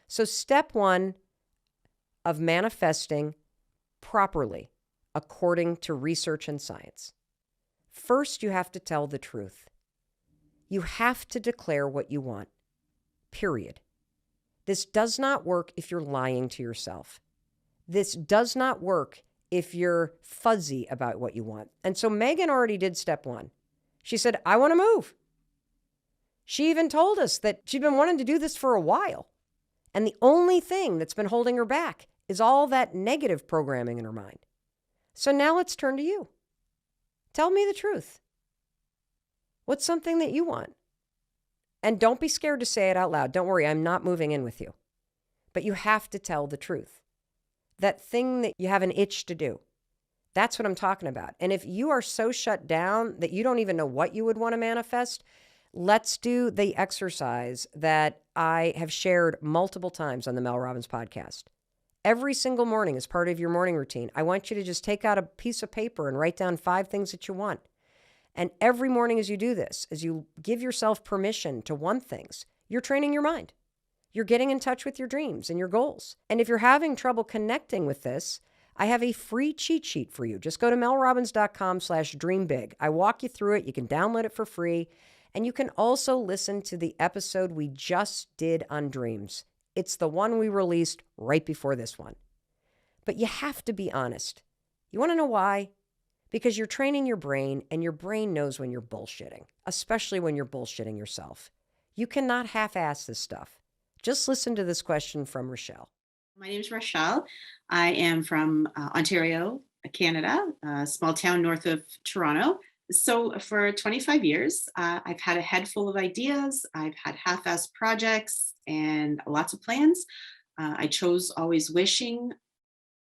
So step one of manifesting properly, according to research and science. First, you have to tell the truth. You have to declare what you want, period. This does not work if you're lying to yourself. This does not work if you're fuzzy about what you want. And so Megan already did step one. She said, I want to move. She even told us that she'd been wanting to do this for a while. And the only thing that's been holding her back is all that negative programming in her mind. So now let's turn to you. Tell me the truth. What's something that you want? And don't be scared to say it out loud. Don't worry, I'm not moving in with you. But you have to tell the truth. That thing that you have an itch to do. That's what I'm talking about. And if you are so shut down that you don't even know what you would want to manifest, let's do the exercise that I have shared multiple times on the Mel Robbins podcast. Every single morning as part of your morning routine, I want you to just take out a piece of paper and write down 5 things that you want. And every morning as you do this, as you give yourself permission to want things, you're training your mind. You're getting in touch with your dreams and your goals. And if you're having trouble connecting with this, I have a free cheat sheet for you. Just go to melrobbins.com/dreambig. I walk you through it. You can download it for free. And you can also listen to the episode we just did on dreams. It's the one we released right before this one. But you have to be honest. You want to know why? Because you're training your brain, and your brain knows when you're bullshitting, especially when you're bullshitting yourself. You cannot half-ass this stuff. Just listen to this question from Rochelle. My name is Rochelle. I am from Ontario, Canada, a small town north of Toronto. So for 25 years, I've had a head full of ideas. I've had half-assed projects and lots of plans. I chose always wishing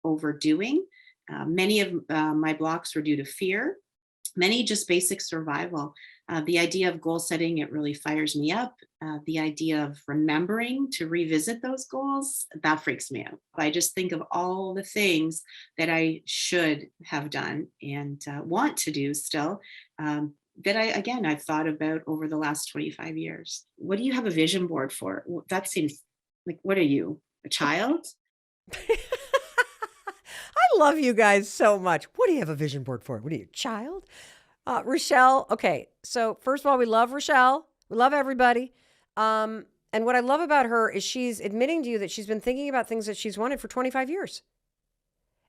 over doing. Many of my blocks were due to fear, many just basic survival. The idea of goal setting, it really fires me up. The idea of remembering to revisit those goals, that freaks me out. I just think of all the things that I should have done and want to do still, that I've thought about over the last 25 years. What do you have a vision board for? That seems like, what are you, a child? I love you guys so much. What do you have a vision board for? What are you, child? Rochelle, okay. So first of all, we love Rochelle. We love everybody. And what I love about her is she's admitting to you that she's been thinking about things that she's wanted for 25 years.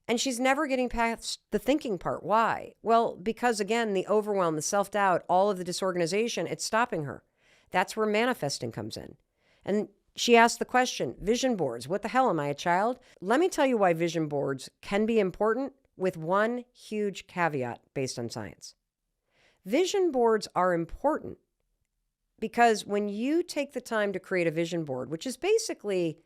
And she's never getting past the thinking part. Why? Well, because again, the overwhelm, the self-doubt, all of the disorganization, it's stopping her. That's where manifesting comes in. And she asked the question, vision boards, what the hell, am I a child? Let me tell you why vision boards can be important with one huge caveat based on science. Vision boards are important because when you take the time to create a vision board, which is basically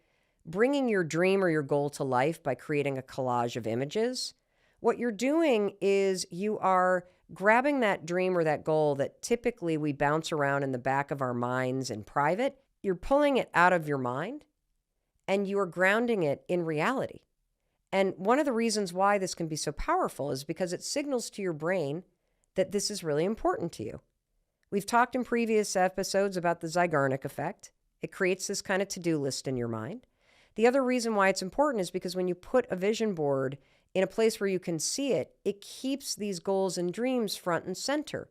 bringing your dream or your goal to life by creating a collage of images, what you're doing is you are grabbing that dream or that goal that typically we bounce around in the back of our minds in private. You're pulling it out of your mind and you are grounding it in reality. And one of the reasons why this can be so powerful is because it signals to your brain that this is really important to you. We've talked in previous episodes about the Zeigarnik effect. It creates this kind of to-do list in your mind. The other reason why it's important is because when you put a vision board in a place where you can see it, it keeps these goals and dreams front and center,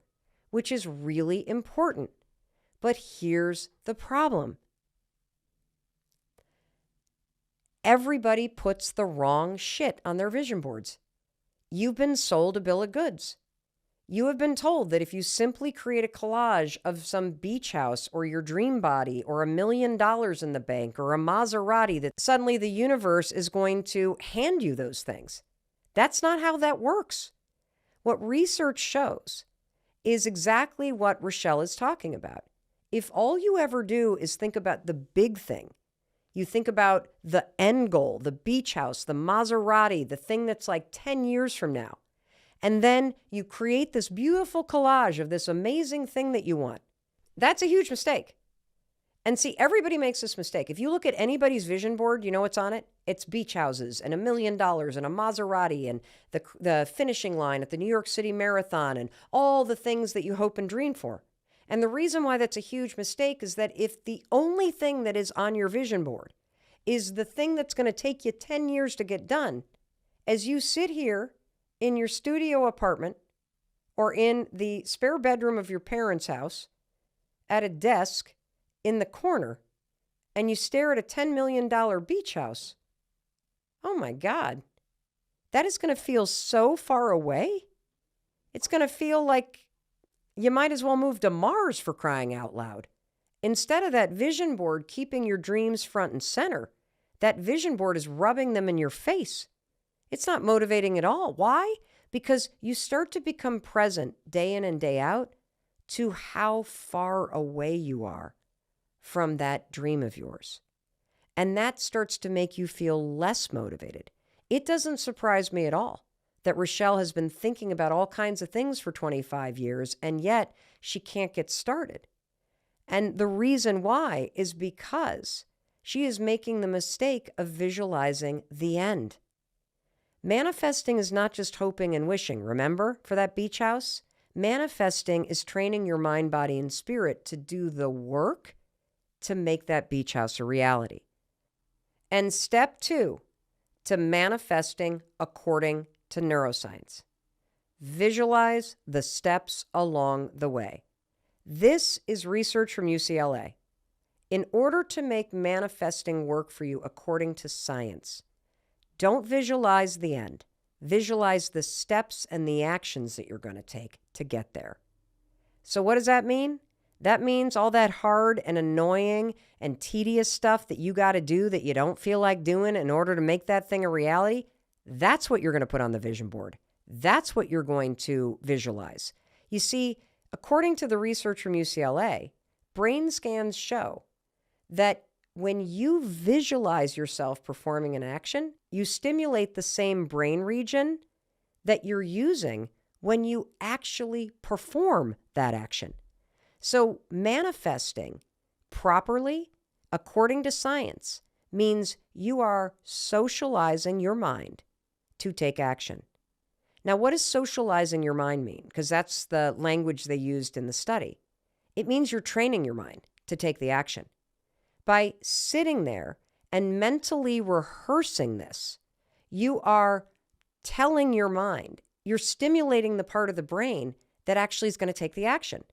which is really important. But here's the problem. Everybody puts the wrong shit on their vision boards. You've been sold a bill of goods. You have been told that if you simply create a collage of some beach house or your dream body or $1 million in the bank or a Maserati, that suddenly the universe is going to hand you those things. That's not how that works. What research shows is exactly what Rochelle is talking about. If all you ever do is think about the big thing, you think about the end goal, the beach house, the Maserati, the thing that's like 10 years from now, and then you create this beautiful collage of this amazing thing that you want, that's a huge mistake. And see, everybody makes this mistake. If you look at anybody's vision board, you know what's on it? It's beach houses and $1 million and a Maserati and the finishing line at the New York City Marathon and all the things that you hope and dream for. And the reason why that's a huge mistake is that if the only thing that is on your vision board is the thing that's going to take you 10 years to get done. As you sit here in your studio apartment or in the spare bedroom of your parents' house at a desk in the corner and you stare at a $10 million beach house, oh my God, that is going to feel so far away. It's going to feel like you might as well move to Mars, for crying out loud. Instead of that vision board keeping your dreams front and center, that vision board is rubbing them in your face. It's not motivating at all. Why? Because you start to become present day in and day out to how far away you are from that dream of yours. And that starts to make you feel less motivated. It doesn't surprise me at all that Rochelle has been thinking about all kinds of things for 25 years, and yet she can't get started. And the reason why is because she is making the mistake of visualizing the end. Manifesting is not just hoping and wishing, remember, for that beach house? Manifesting is training your mind, body, and spirit to do the work to make that beach house a reality. And step 2 to manifesting according to neuroscience. Visualize the steps along the way. This is research from UCLA. In order to make manifesting work for you according to science, don't visualize the end. Visualize the steps and the actions that you're going to take to get there. So what does that mean? That means all that hard and annoying and tedious stuff that you got to do that you don't feel like doing in order to make that thing a reality, that's what you're going to put on the vision board. That's what you're going to visualize. You see, according to the research from UCLA, brain scans show that when you visualize yourself performing an action, you stimulate the same brain region that you're using when you actually perform that action. So manifesting properly, according to science, means you are socializing your mind to take action. Now, what does socializing your mind mean? Because that's the language they used in the study. It means you're training your mind to take the action. By sitting there and mentally rehearsing this, you are telling your mind, you're stimulating the part of the brain that actually is going to take the action.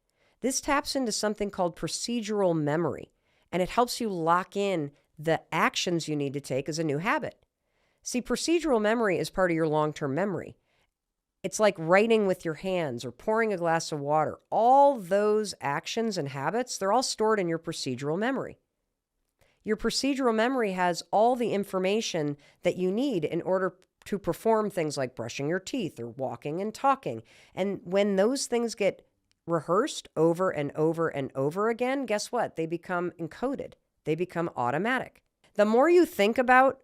This taps into something called procedural memory, and it helps you lock in the actions you need to take as a new habit. See, procedural memory is part of your long-term memory. It's like writing with your hands or pouring a glass of water. All those actions and habits, they're all stored in your procedural memory. Your procedural memory has all the information that you need in order to perform things like brushing your teeth or walking and talking. And when those things get rehearsed over and over and over again, guess what? They become encoded. They become automatic. The more you think about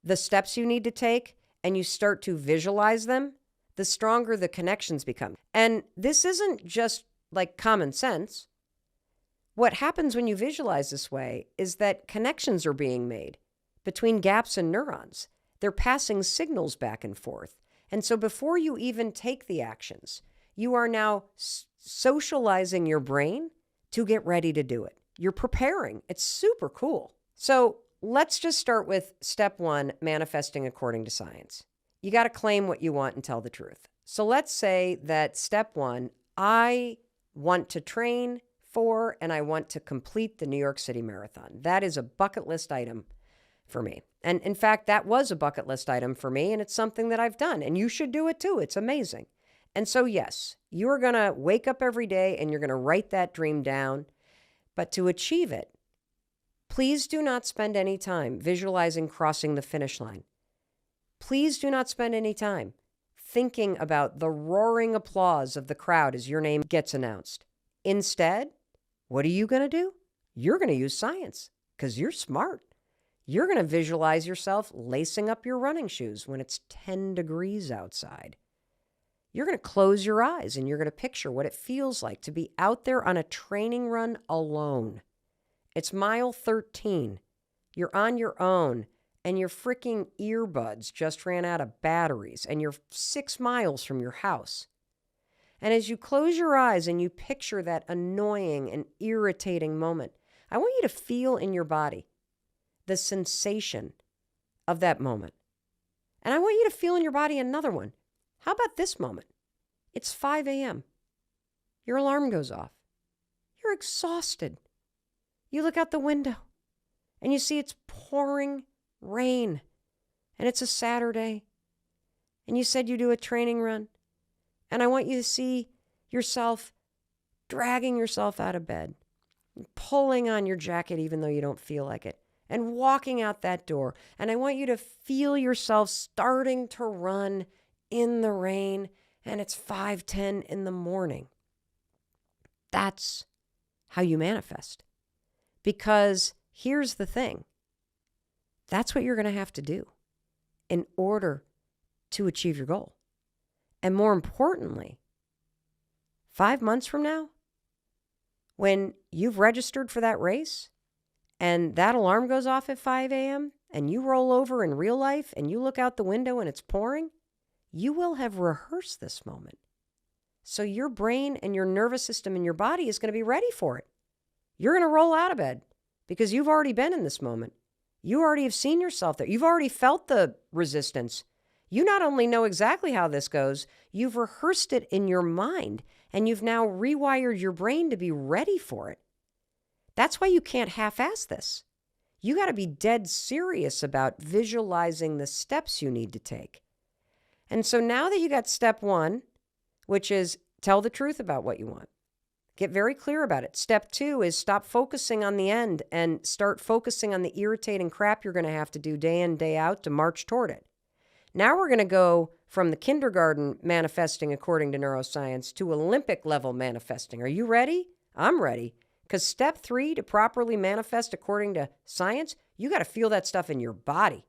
the steps you need to take and you start to visualize them, the stronger the connections become. And this isn't just like common sense. What happens when you visualize this way is that connections are being made between gaps in neurons. They're passing signals back and forth. And so before you even take the actions, you are now socializing your brain to get ready to do it. You're preparing. It's super cool. So let's just start with step 1, manifesting according to science. You got to claim what you want and tell the truth. So let's say that step 1, I want to train for and I want to complete the New York City Marathon. That is a bucket list item for me. And in fact, that was a bucket list item for me, and it's something that I've done, and you should do it too. It's amazing. And so, yes, you are going to wake up every day and you're going to write that dream down. But to achieve it, please do not spend any time visualizing crossing the finish line. Please do not spend any time thinking about the roaring applause of the crowd as your name gets announced. Instead, what are you going to do? You're going to use science because you're smart. You're going to visualize yourself lacing up your running shoes when it's 10 degrees outside. You're going to close your eyes and you're going to picture what it feels like to be out there on a training run alone. It's mile 13. You're on your own and your freaking earbuds just ran out of batteries and you're 6 miles from your house. And as you close your eyes and you picture that annoying and irritating moment, I want you to feel in your body the sensation of that moment. And I want you to feel in your body another one. How about this moment? It's 5 a.m. Your alarm goes off. You're exhausted. You look out the window and you see it's pouring rain. And it's a Saturday. And you said you do a training run. And I want you to see yourself dragging yourself out of bed, pulling on your jacket even though you don't feel like it, and walking out that door. And I want you to feel yourself starting to run in the rain, and it's 5:10 in the morning. That's how you manifest. Because here's the thing. That's what you're going to have to do in order to achieve your goal. And more importantly, 5 months from now, when you've registered for that race and that alarm goes off at 5 a.m. and you roll over in real life and you look out the window and it's pouring, you will have rehearsed this moment. So your brain and your nervous system and your body is going to be ready for it. You're going to roll out of bed because you've already been in this moment. You already have seen yourself there. You've already felt the resistance. You not only know exactly how this goes, you've rehearsed it in your mind, and you've now rewired your brain to be ready for it. That's why you can't half-ass this. You got to be dead serious about visualizing the steps you need to take. And so now that you got step 1, which is tell the truth about what you want. Get very clear about it. Step 2 is stop focusing on the end and start focusing on the irritating crap you're going to have to do day in, day out to march toward it. Now we're going to go from the kindergarten manifesting according to neuroscience to Olympic level manifesting. Are you ready? I'm ready. Because step 3 to properly manifest according to science, you got to feel that stuff in your body.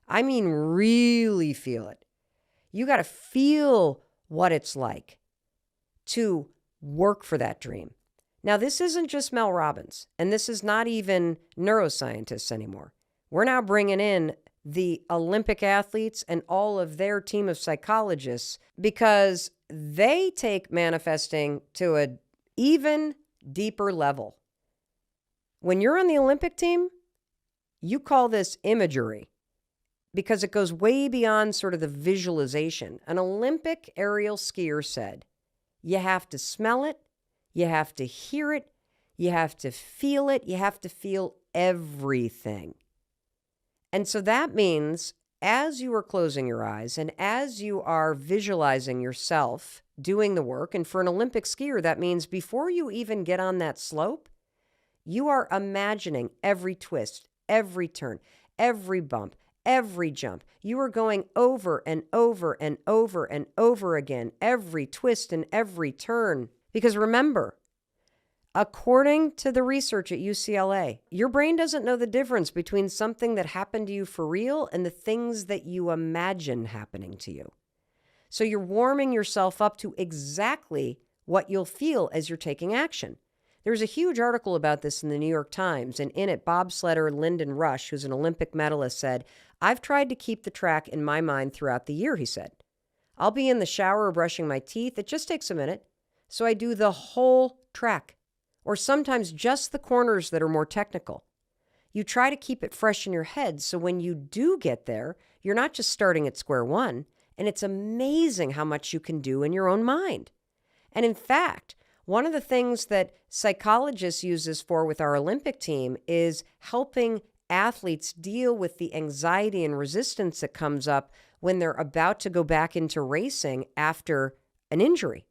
I mean, really feel it. You got to feel what it's like to work for that dream. Now, this isn't just Mel Robbins, and this is not even neuroscientists anymore. We're now bringing in the Olympic athletes and all of their team of psychologists because they take manifesting to an even deeper level. When you're on the Olympic team, you call this imagery because it goes way beyond sort of the visualization. An Olympic aerial skier said, you have to smell it, you have to hear it, you have to feel it, you have to feel everything. And so that means as you are closing your eyes and as you are visualizing yourself doing the work, and for an Olympic skier, that means before you even get on that slope, you are imagining every twist, every turn, every bump, every jump. You are going over and over and over and over again, every twist and every turn. Because remember, according to the research at UCLA, your brain doesn't know the difference between something that happened to you for real and the things that you imagine happening to you. So you're warming yourself up to exactly what you'll feel as you're taking action. There's a huge article about this in the New York Times, and in it, bobsledder Lyndon Rush, who's an Olympic medalist, said, I've tried to keep the track in my mind throughout the year, he said. I'll be in the shower brushing my teeth. It just takes a minute. So I do the whole track, or sometimes just the corners that are more technical. You try to keep it fresh in your head, so when you do get there, you're not just starting at square one, and it's amazing how much you can do in your own mind. And in fact, one of the things that psychologists use this for with our Olympic team is helping athletes deal with the anxiety and resistance that comes up when they're about to go back into racing after an injury.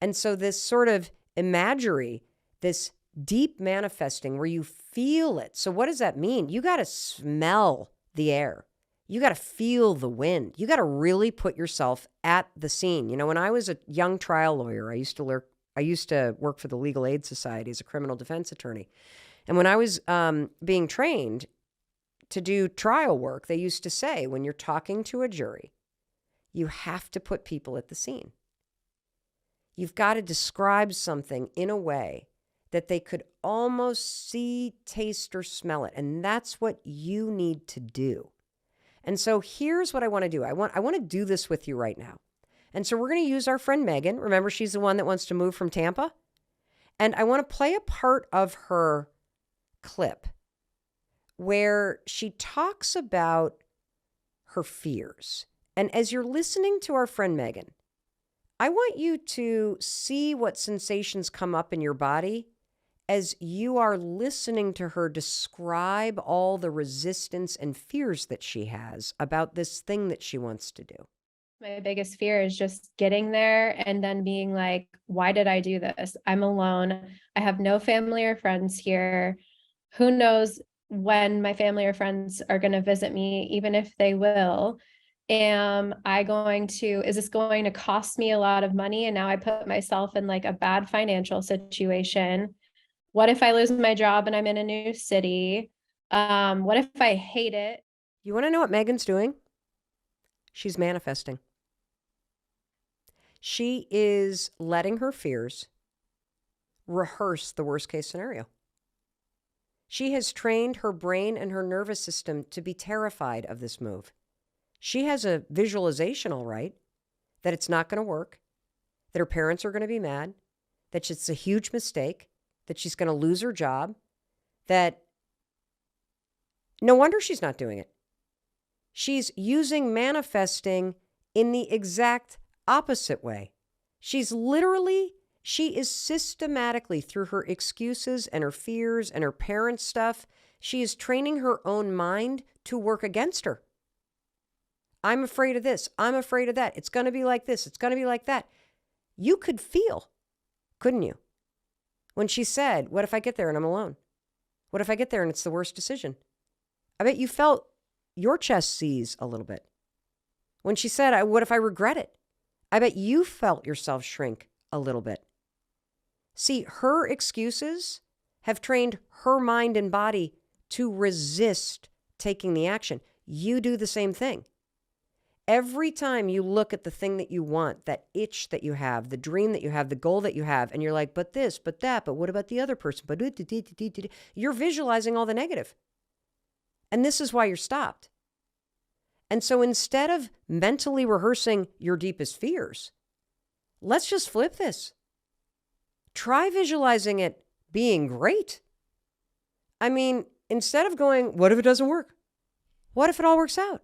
And so this sort of imagery, this deep manifesting where you feel it. So what does that mean? You got to smell the air. You got to feel the wind. You got to really put yourself at the scene. You know, when I was a young trial lawyer, I used to work for the Legal Aid Society as a criminal defense attorney. And when I was being trained to do trial work, they used to say, when you're talking to a jury, you have to put people at the scene. You've got to describe something in a way that they could almost see, taste, or smell it. And that's what you need to do. And so here's what I want to do. I want to do this with you right now. And so we're going to use our friend Megan. Remember, she's the one that wants to move from Tampa. And I want to play a part of her clip where she talks about her fears. And as you're listening to our friend Megan, I want you to see what sensations come up in your body as you are listening to her describe all the resistance and fears that she has about this thing that she wants to do. My biggest fear is just getting there and then being like, why did I do this? I'm alone. I have no family or friends here. Who knows when my family or friends are going to visit me, even if they will. Is this going to cost me a lot of money? And now I put myself in like a bad financial situation. What if I lose my job and I'm in a new city? What if I hate it? You want to know what Megan's doing? She's manifesting. She is letting her fears rehearse the worst case scenario. She has trained her brain and her nervous system to be terrified of this move. She has a visualization, all right, that it's not going to work, that her parents are going to be mad, that it's a huge mistake, that she's going to lose her job, that no wonder she's not doing it. She's using manifesting in the exact opposite way. She is systematically, through her excuses and her fears and her parents' stuff, she is training her own mind to work against her. I'm afraid of this. I'm afraid of that. It's going to be like this. It's going to be like that. You could feel, couldn't you? When she said, what if I get there and I'm alone? What if I get there and it's the worst decision? I bet you felt your chest seize a little bit. When she said, what if I regret it? I bet you felt yourself shrink a little bit. See, her excuses have trained her mind and body to resist taking the action. You do the same thing. Every time you look at the thing that you want, that itch that you have, the dream that you have, the goal that you have, and you're like, but this, but that, but what about the other person? But you're visualizing all the negative. And this is why you're stopped. And so instead of mentally rehearsing your deepest fears, let's just flip this. Try visualizing it being great. I mean, instead of going, what if it doesn't work? What if it all works out?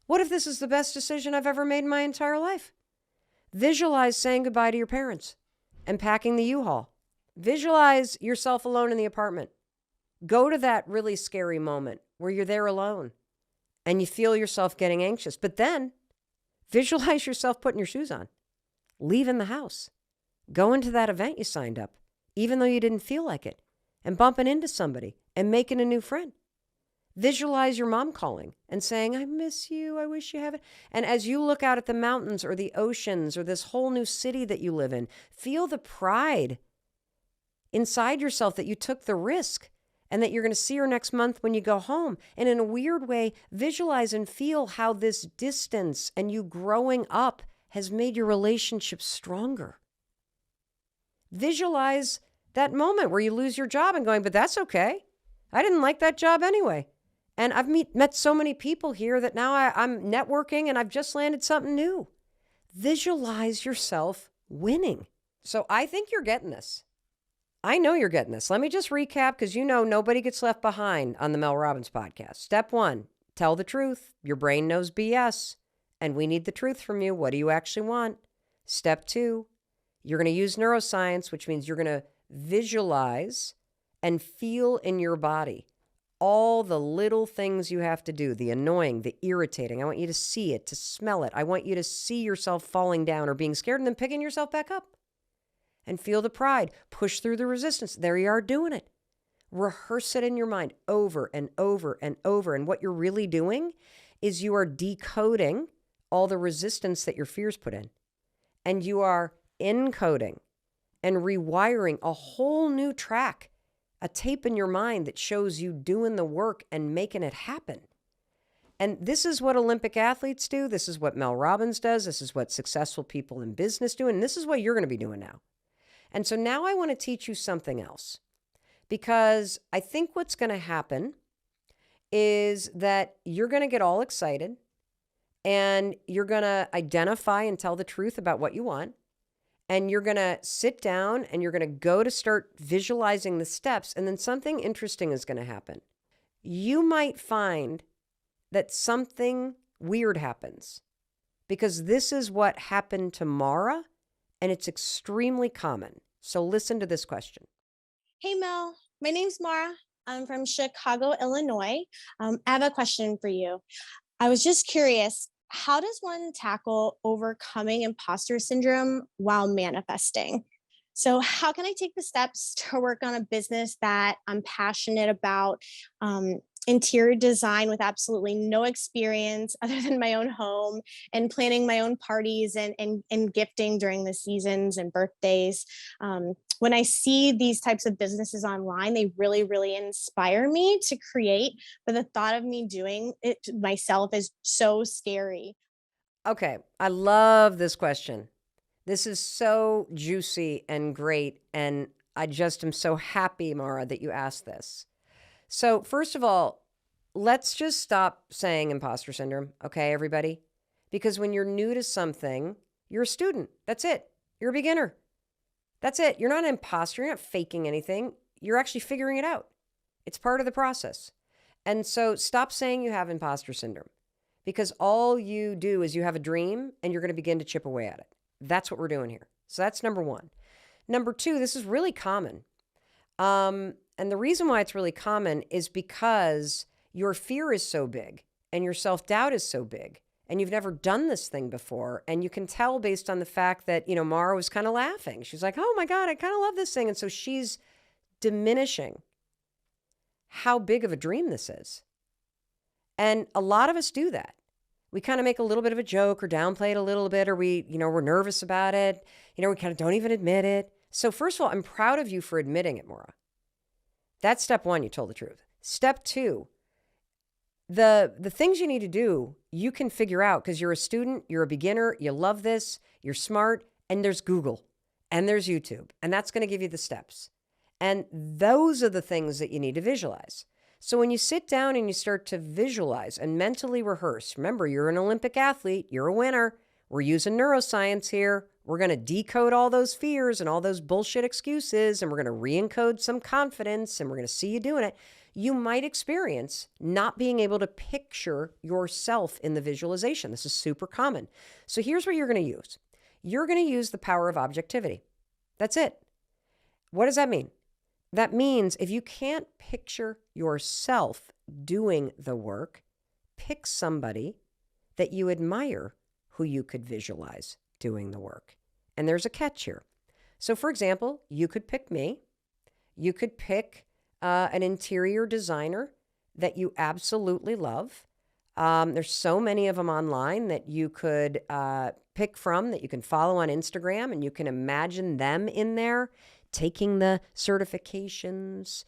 What if this is the best decision I've ever made in my entire life? Visualize saying goodbye to your parents and packing the U-Haul. Visualize yourself alone in the apartment. Go to that really scary moment where you're there alone and you feel yourself getting anxious. But then visualize yourself putting your shoes on, leaving the house, going to that event you signed up, even though you didn't feel like it, and bumping into somebody and making a new friend. Visualize your mom calling and saying, I miss you. I wish you have it. And as you look out at the mountains or the oceans or this whole new city that you live in, feel the pride inside yourself that you took the risk and that you're going to see her next month when you go home. And in a weird way, visualize and feel how this distance and you growing up has made your relationship stronger. Visualize that moment where you lose your job and going, but that's okay. I didn't like that job anyway. And I've met so many people here that now I'm networking and I've just landed something new. Visualize yourself winning. So I think you're getting this. I know you're getting this. Let me just recap because you know nobody gets left behind on the Mel Robbins podcast. Step 1, tell the truth. Your brain knows BS and we need the truth from you. What do you actually want? Step 2, you're going to use neuroscience, which means you're going to visualize and feel in your body all the little things you have to do, the annoying, the irritating. I want you to see it, to smell it. I want you to see yourself falling down or being scared and then picking yourself back up. And feel the pride. Push through the resistance. There you are doing it. Rehearse it in your mind over and over and over. And what you're really doing is you are decoding all the resistance that your fears put in. And you are encoding and rewiring a whole new track, a tape in your mind that shows you doing the work and making it happen. And this is what Olympic athletes do. This is what Mel Robbins does. This is what successful people in business do. And this is what you're going to be doing now. And so now I want to teach you something else, because I think what's going to happen is that you're going to get all excited and you're going to identify and tell the truth about what you want. And you're going to sit down and you're going to go to start visualizing the steps. And then something interesting is going to happen. you might find that something weird happens, because this is what happened to Mara, and it's extremely common. So listen to this question. Hey, Mel. My name's Mara. I'm from Chicago, Illinois. I have a question for you. I was just curious, how does one tackle overcoming imposter syndrome while manifesting? So, how can I take the steps to work on a business that I'm passionate about, interior design with absolutely no experience other than my own home, and planning my own parties and gifting during the seasons and birthdays? When I see these types of businesses online, they really, really inspire me to create. But the thought of me doing it myself is so scary. Okay, I love this question. This is so juicy and great, and I just am so happy, Mara, that you asked this. So, first of all, let's just stop saying imposter syndrome, okay, everybody? Because when you're new to something, you're a student. That's it. You're a beginner. That's it. You're not an imposter. You're not faking anything. You're actually figuring it out. It's part of the process. And so stop saying you have imposter syndrome, because all you do is you have a dream and you're going to begin to chip away at it. That's what we're doing here. So that's number one. Number two, this is really common. And the reason why it's really common is because your fear is so big and your self-doubt is so big, and you've never done this thing before. And you can tell based on the fact that, Mara was kind of laughing. She's like, oh my God, I kind of love this thing. And so she's diminishing how big of a dream this is. And a lot of us do that. We kind of make a little bit of a joke or downplay it a little bit, or we're nervous about it. We kind of don't even admit it. So first of all, I'm proud of you for admitting it, Maura. That's step one. You told the truth. Step two, the things you need to do, you can figure out because you're a student, you're a beginner, you love this, you're smart, and there's Google and there's YouTube, and that's going to give you the steps. And those are the things that you need to visualize. So when you sit down and you start to visualize and mentally rehearse, remember, you're an Olympic athlete, you're a winner. We're using neuroscience here. We're going to decode all those fears and all those bullshit excuses, and we're going to re-encode some confidence, and we're going to see you doing it. You might experience not being able to picture yourself in the visualization. This is super common. So here's what you're going to use. You're going to use the power of objectivity. That's it. What does that mean? That means if you can't picture yourself doing the work, pick somebody that you admire who you could visualize doing the work. And there's a catch here. So for example, you could pick me. You could pick an interior designer that you absolutely love. There's so many of them online that you could pick from, that you can follow on Instagram, and you can imagine them in there taking the certifications,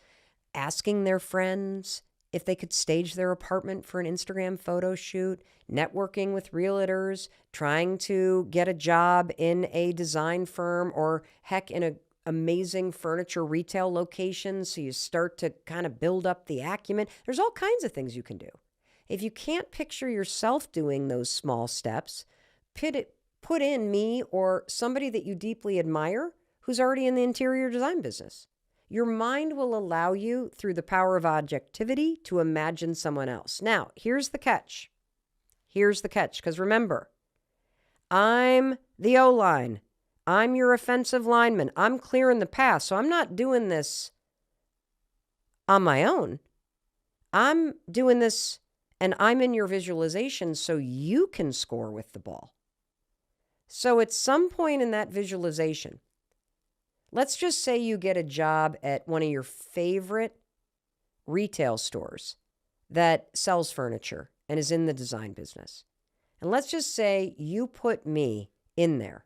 asking their friends if they could stage their apartment for an Instagram photo shoot, networking with realtors, trying to get a job in a design firm, or heck, in an amazing furniture retail location. So you start to kind of build up the acumen. There's all kinds of things you can do. If you can't picture yourself doing those small steps, put in me or somebody that you deeply admire who's already in the interior design business. Your mind will allow you, through the power of objectivity, to imagine someone else. Now, here's the catch. Because remember, I'm the O-line. I'm your offensive lineman. I'm clearing the path. So I'm not doing this on my own. I'm doing this, and I'm in your visualization so you can score with the ball. So at some point in that visualization, let's just say you get a job at one of your favorite retail stores that sells furniture and is in the design business. And let's just say you put me in there,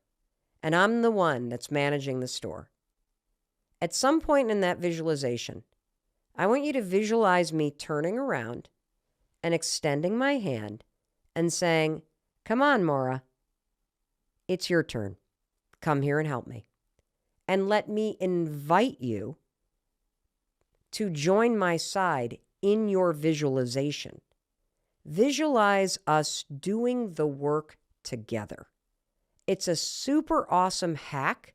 and I'm the one that's managing the store. At some point in that visualization, I want you to visualize me turning around and extending my hand and saying, "Come on, Maura, it's your turn. Come here and help me." And let me invite you to join my side in your visualization. Visualize us doing the work together. It's a super awesome hack.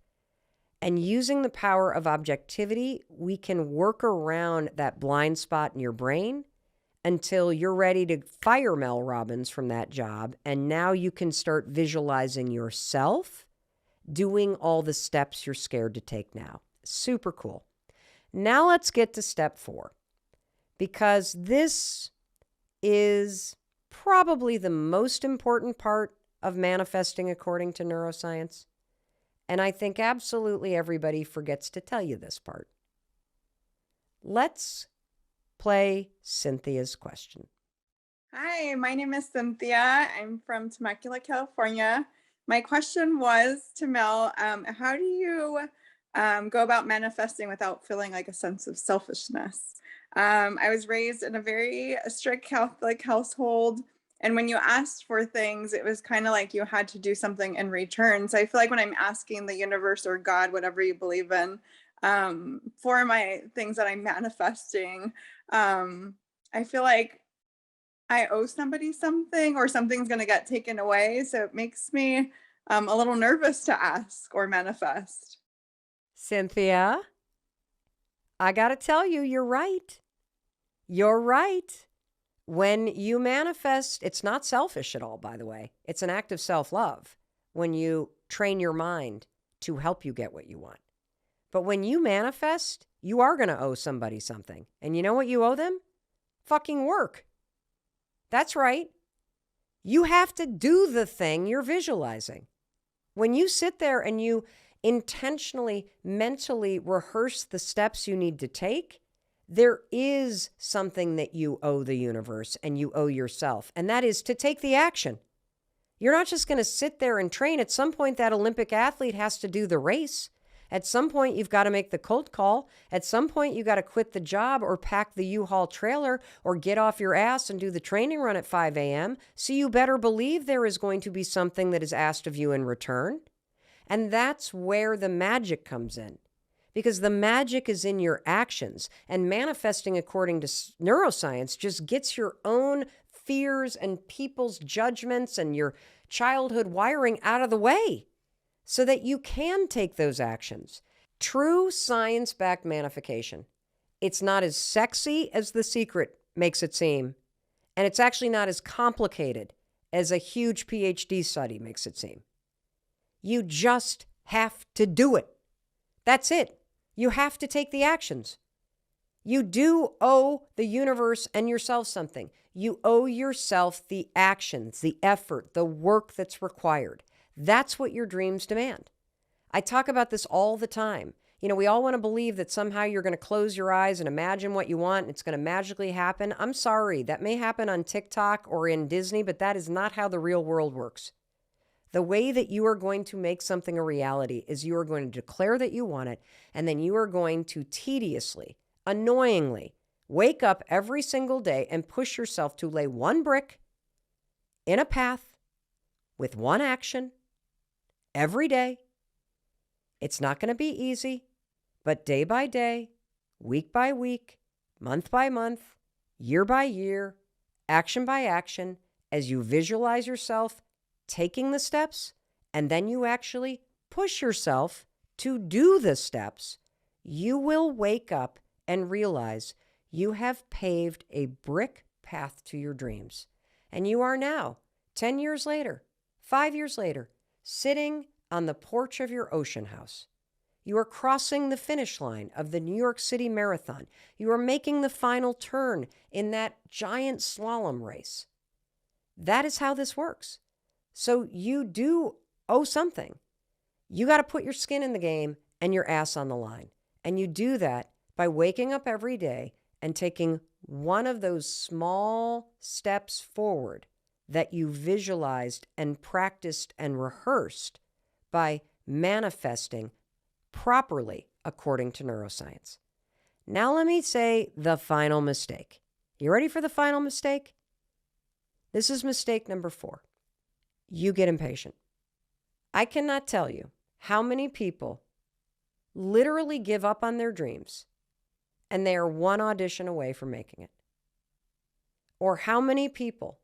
And using the power of objectivity, we can work around that blind spot in your brain until you're ready to fire Mel Robbins from that job. And now you can start visualizing yourself doing all the steps you're scared to take now. Super cool. Now let's get to step 4, because this is probably the most important part of manifesting according to neuroscience. And I think absolutely everybody forgets to tell you this part. Let's play Cynthia's question. Hi, my name is Cynthia. I'm from Temecula, California. My question was to Mel, how do you go about manifesting without feeling like a sense of selfishness? I was raised in a very strict Catholic household. And when you asked for things, it was kind of like you had to do something in return. So I feel like when I'm asking the universe or God, whatever you believe in, for my things that I'm manifesting, I feel like I owe somebody something or something's going to get taken away. So it makes me a little nervous to ask or manifest. Cynthia, I got to tell you, you're right. You're right. When you manifest, it's not selfish at all, by the way. It's an act of self-love when you train your mind to help you get what you want. But when you manifest, you are going to owe somebody something. And you know what you owe them? Fucking work. That's right. You have to do the thing you're visualizing. When you sit there and you intentionally, mentally rehearse the steps you need to take, there is something that you owe the universe and you owe yourself, and that is to take the action. You're not just going to sit there and train. At some point, that Olympic athlete has to do the race. At some point, you've got to make the cold call. At some point, you got to quit the job or pack the U-Haul trailer or get off your ass and do the training run at 5 a.m. So you better believe there is going to be something that is asked of you in return. And that's where the magic comes in, because the magic is in your actions. And manifesting according to neuroscience just gets your own fears and people's judgments and your childhood wiring out of the way, so that you can take those actions. True science-backed manifestation. It's not as sexy as The Secret makes it seem, and it's actually not as complicated as a huge PhD study makes it seem. You just have to do it. That's it. You have to take the actions. You do owe the universe and yourself something. You owe yourself the actions, the effort, the work that's required. That's what your dreams demand. I talk about this all the time. You know, we all want to believe that somehow you're going to close your eyes and imagine what you want and it's going to magically happen. I'm sorry, that may happen on TikTok or in Disney, but that is not how the real world works. The way that you are going to make something a reality is you are going to declare that you want it, and then you are going to tediously, annoyingly, wake up every single day and push yourself to lay one brick in a path with one action every day. It's not going to be easy, but day by day, week by week, month by month, year by year, action by action, as you visualize yourself taking the steps, and then you actually push yourself to do the steps, you will wake up and realize you have paved a brick path to your dreams. And you are now, 10 years later, 5 years later, sitting on the porch of your ocean house. You are crossing the finish line of the New York City Marathon. You are making the final turn in that giant slalom race. That is how this works. So you do owe something. You got to put your skin in the game and your ass on the line. And you do that by waking up every day and taking one of those small steps forward that you visualized and practiced and rehearsed by manifesting properly according to neuroscience. Now let me say the final mistake. You ready for the final mistake? This is mistake number 4. You get impatient. I cannot tell you how many people literally give up on their dreams and they are one audition away from making it. Or how many people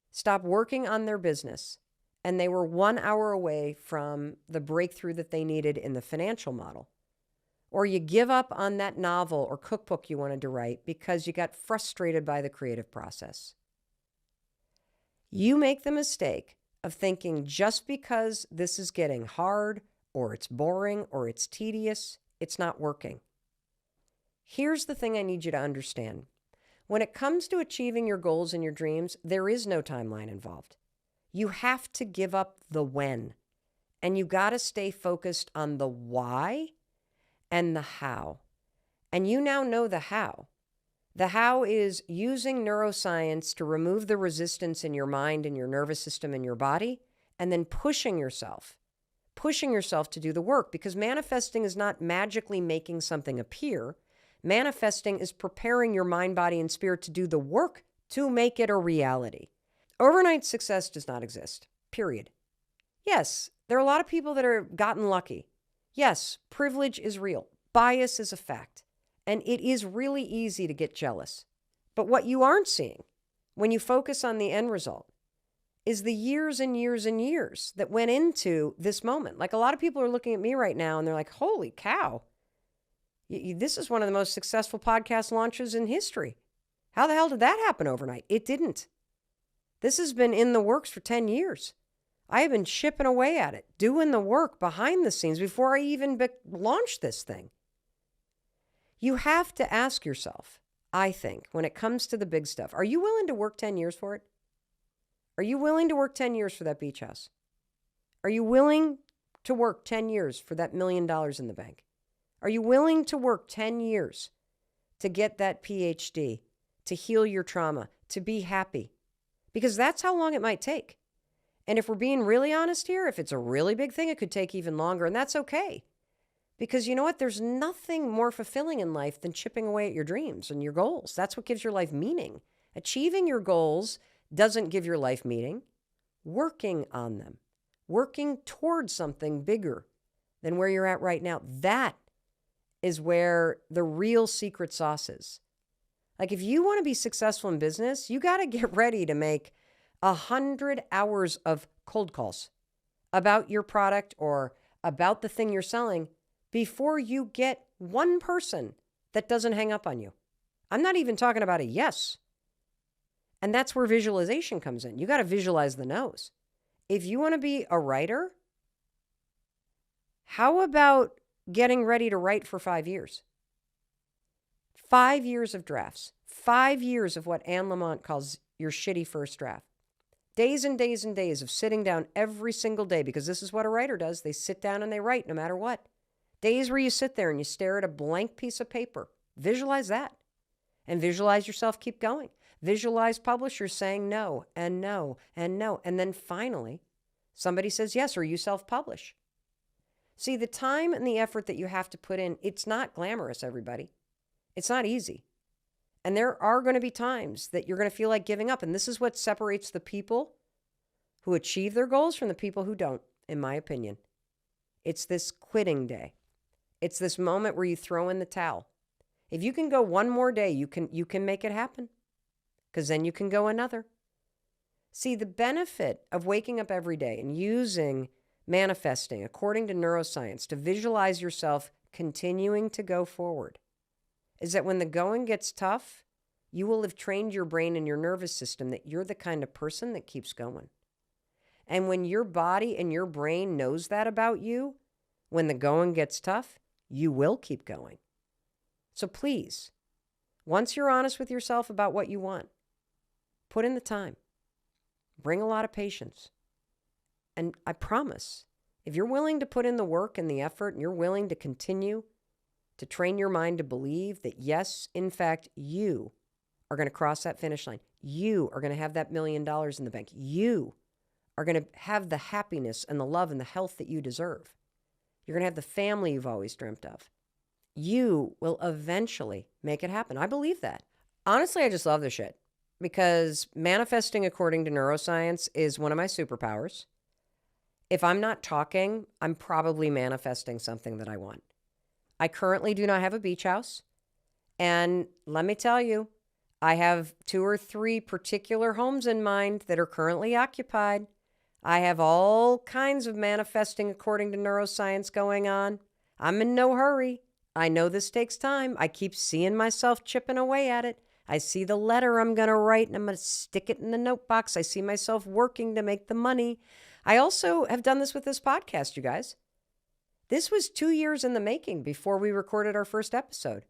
stop working on their business and they were 1 hour away from the breakthrough that they needed in the financial model. or you give up on that novel or cookbook you wanted to write because you got frustrated by the creative process. You make the mistake of thinking just because this is getting hard or it's boring or it's tedious, it's not working. Here's the thing I need you to understand. When it comes to achieving your goals and your dreams, there is no timeline involved. You have to give up the when, and you got to stay focused on the why and the how. And you now know the how. The how is using neuroscience to remove the resistance in your mind and your nervous system and your body, and then pushing yourself to do the work, because manifesting is not magically making something appear. Manifesting is preparing your mind, body, and spirit to do the work to make it a reality. Overnight success does not exist, period. Yes, there are a lot of people that are gotten lucky. Yes, privilege is real. Bias is a fact. And it is really easy to get jealous. But what you aren't seeing when you focus on the end result is the years and years and years that went into this moment. Like, a lot of people are looking at me right now and they're like, holy cow, this is one of the most successful podcast launches in history. How the hell did that happen overnight? It didn't. This has been in the works for 10 years. I have been chipping away at it, doing the work behind the scenes before I even launched this thing. You have to ask yourself, I think, when it comes to the big stuff, are you willing to work 10 years for it? Are you willing to work 10 years for that beach house? Are you willing to work 10 years for that $1 million in the bank? Are you willing to work 10 years to get that PhD, to heal your trauma, to be happy? Because that's how long it might take. And if we're being really honest here, if it's a really big thing, it could take even longer, and that's okay. Because you know what? There's nothing more fulfilling in life than chipping away at your dreams and your goals. That's what gives your life meaning. Achieving your goals doesn't give your life meaning. Working on them, working towards something bigger than where you're at right now, that is where the real secret sauce is. Like, if you want to be successful in business, you got to get ready to make 100 hours of cold calls about your product or about the thing you're selling before you get one person that doesn't hang up on you. I'm not even talking about a yes. And that's where visualization comes in. You got to visualize the no's. If you want to be a writer, how about getting ready to write for 5 years? 5 years of drafts. 5 years of what Anne Lamott calls your shitty first draft. Days and days and days of sitting down every single day, because this is what a writer does. They sit down and they write no matter what. Days where you sit there and you stare at a blank piece of paper. Visualize that. And visualize yourself keep going. Visualize publishers saying no and no and no. And then finally, somebody says yes, or you self-publish. See, the time and the effort that you have to put in, it's not glamorous, everybody. It's not easy. And there are going to be times that you're going to feel like giving up. And this is what separates the people who achieve their goals from the people who don't, in my opinion. It's this quitting day. It's this moment where you throw in the towel. If you can go one more day, you can make it happen, because then you can go another. See, the benefit of waking up every day and using manifesting according to neuroscience to visualize yourself continuing to go forward is that when the going gets tough, you will have trained your brain and your nervous system that you're the kind of person that keeps going. And when your body and your brain knows that about you, when the going gets tough, you will keep going. So please, once you're honest with yourself about what you want, put in the time. Bring a lot of patience. And I promise, if you're willing to put in the work and the effort, and you're willing to continue to train your mind to believe that, yes, in fact, you are going to cross that finish line. You are going to have that $1 million in the bank. You are going to have the happiness and the love and the health that you deserve. You're going to have the family you've always dreamt of. You will eventually make it happen. I believe that. Honestly, I just love this shit, because manifesting according to neuroscience is one of my superpowers. If I'm not talking, I'm probably manifesting something that I want. I currently do not have a beach house. And let me tell you, I have 2 or 3 particular homes in mind that are currently occupied. I have all kinds of manifesting according to neuroscience going on. I'm in no hurry. I know this takes time. I keep seeing myself chipping away at it. I see the letter I'm going to write and I'm going to stick it in the note box. I see myself working to make the money. I also have done this with this podcast, you guys. This was 2 years in the making before we recorded our first episode.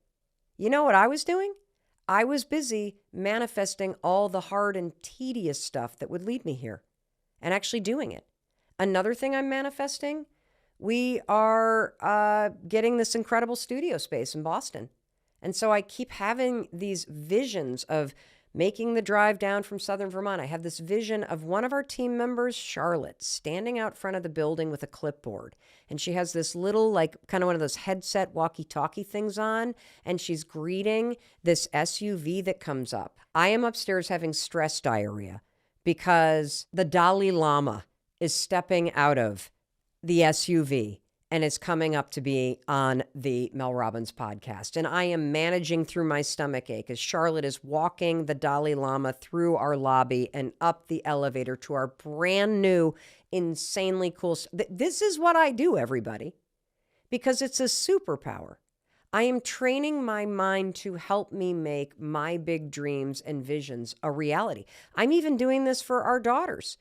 You know what I was doing? I was busy manifesting all the hard and tedious stuff that would lead me here and actually doing it. Another thing I'm manifesting, we are getting this incredible studio space in Boston. And so I keep having these visions of making the drive down from Southern Vermont. I have this vision of one of our team members, Charlotte, standing out front of the building with a clipboard. And she has this little, like, kind of one of those headset walkie-talkie things on, and she's greeting this SUV that comes up. I am upstairs having stress diarrhea because the Dalai Lama is stepping out of the SUV and is coming up to be on the Mel Robbins podcast. And I am managing through my stomach ache as Charlotte is walking the Dalai Lama through our lobby and up the elevator to our brand new, insanely cool. This is what I do, everybody, because it's a superpower. I am training my mind to help me make my big dreams and visions a reality. I'm even doing this for our daughters.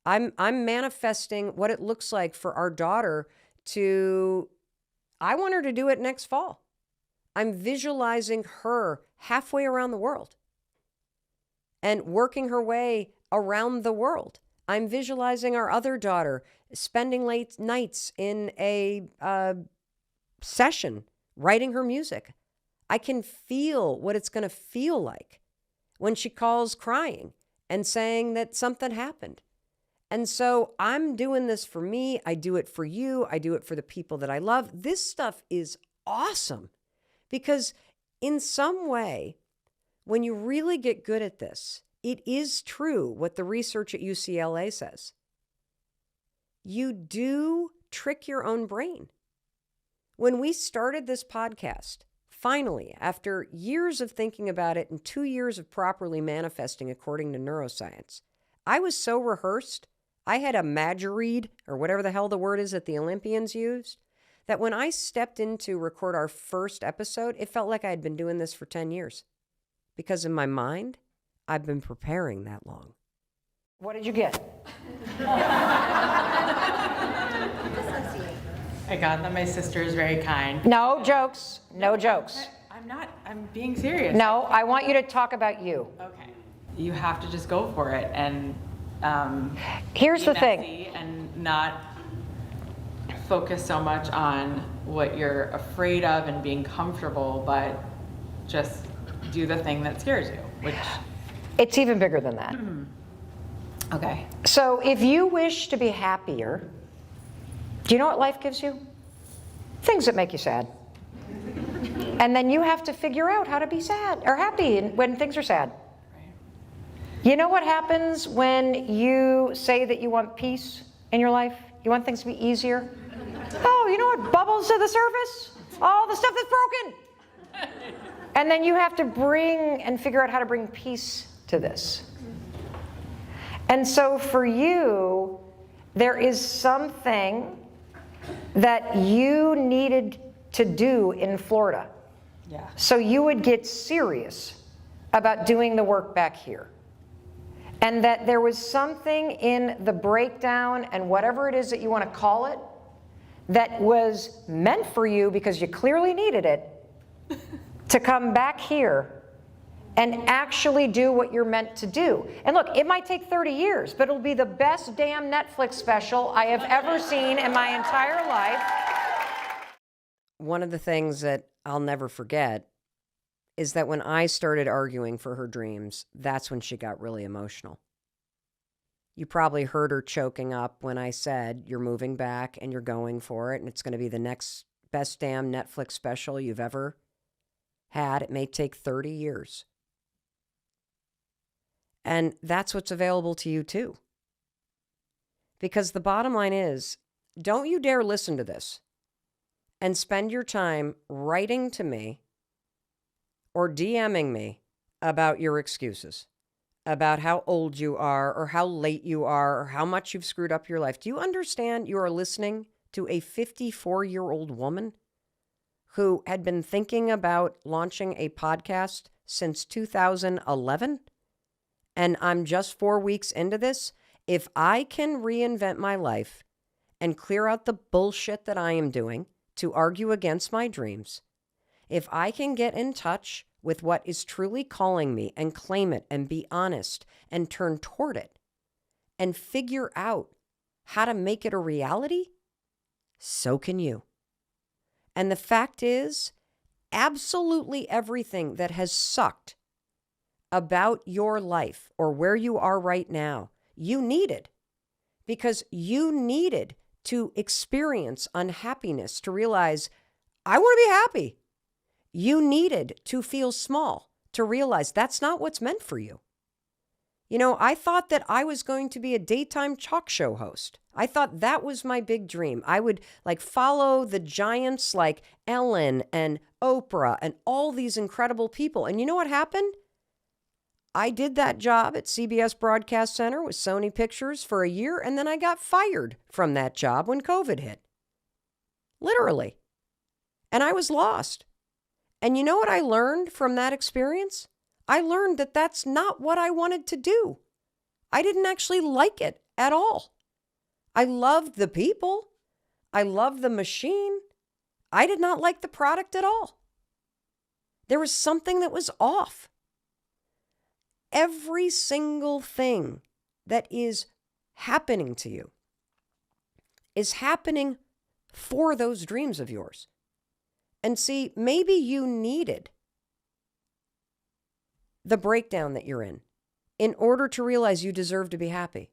I'm manifesting what it looks like for our daughter I want her to do it next fall. I'm visualizing her halfway around the world and working her way around the world. I'm visualizing our other daughter spending late nights in a session, writing her music. I can feel what it's going to feel like when she calls crying and saying that something happened. And so I'm doing this for me. I do it for you. I do it for the people that I love. This stuff is awesome because in some way, when you really get good at this, it is true what the research at UCLA says. You do trick your own brain. When we started this podcast, finally, after years of thinking about it and 2 years of properly manifesting according to neuroscience, I was so rehearsed. I had a Madgeread, or whatever the hell the word is that the Olympians used, that when I stepped in to record our first episode, it felt like I had been doing this for 10 years. Because in my mind, I've been preparing that long. What did you get? I got that my sister is very kind. No jokes. No jokes. I'm being serious. No, I want you to talk about you. Okay. You have to just go for it and here's the thing. And not focus so much on what you're afraid of and being comfortable, but just do the thing that scares you, which it's even bigger than that. Okay. So if you wish to be happier, do you know what life gives you? Things that make you sad. And then you have to figure out how to be sad or happy when things are sad. You know what happens when you say that you want peace in your life? You want things to be easier? Oh, you know what bubbles to the surface? All the stuff that's broken. And then you have to bring and figure out how to bring peace to this. And so for you, there is something that you needed to do in Florida. Yeah. So you would get serious about doing the work back here. And that there was something in the breakdown and whatever it is that you want to call it that was meant for you because you clearly needed it to come back here and actually do what you're meant to do. And look, it might take 30 years, but it'll be the best damn Netflix special I have ever seen in my entire life. One of the things that I'll never forget is that when I started arguing for her dreams, that's when she got really emotional. You probably heard her choking up when I said, you're moving back and you're going for it, and it's going to be the next best damn Netflix special you've ever had. It may take 30 years. And that's what's available to you too. Because the bottom line is, don't you dare listen to this and spend your time writing to me or DMing me about your excuses, about how old you are or how late you are or how much you've screwed up your life. Do you understand you are listening to a 54-year-old woman who had been thinking about launching a podcast since 2011, and I'm just 4 weeks into this. If I can reinvent my life and clear out the bullshit that I am doing to argue against my dreams, if I can get in touch with what is truly calling me and claim it and be honest and turn toward it and figure out how to make it a reality, so can you. And the fact is, absolutely everything that has sucked about your life or where you are right now, you needed, because you needed to experience unhappiness to realize, I want to be happy. You needed to feel small to realize that's not what's meant for you. You know, I thought that I was going to be a daytime talk show host. I thought that was my big dream. I would follow the giants like Ellen and Oprah and all these incredible people. And you know what happened? I did that job at CBS Broadcast Center with Sony Pictures for a year, and then I got fired from that job when COVID hit. Literally. And I was lost. And you know what I learned from that experience? I learned that that's not what I wanted to do. I didn't actually like it at all. I loved the people. I loved the machine. I did not like the product at all. There was something that was off. Every single thing that is happening to you is happening for those dreams of yours. And see, maybe you needed the breakdown that you're in order to realize you deserve to be happy.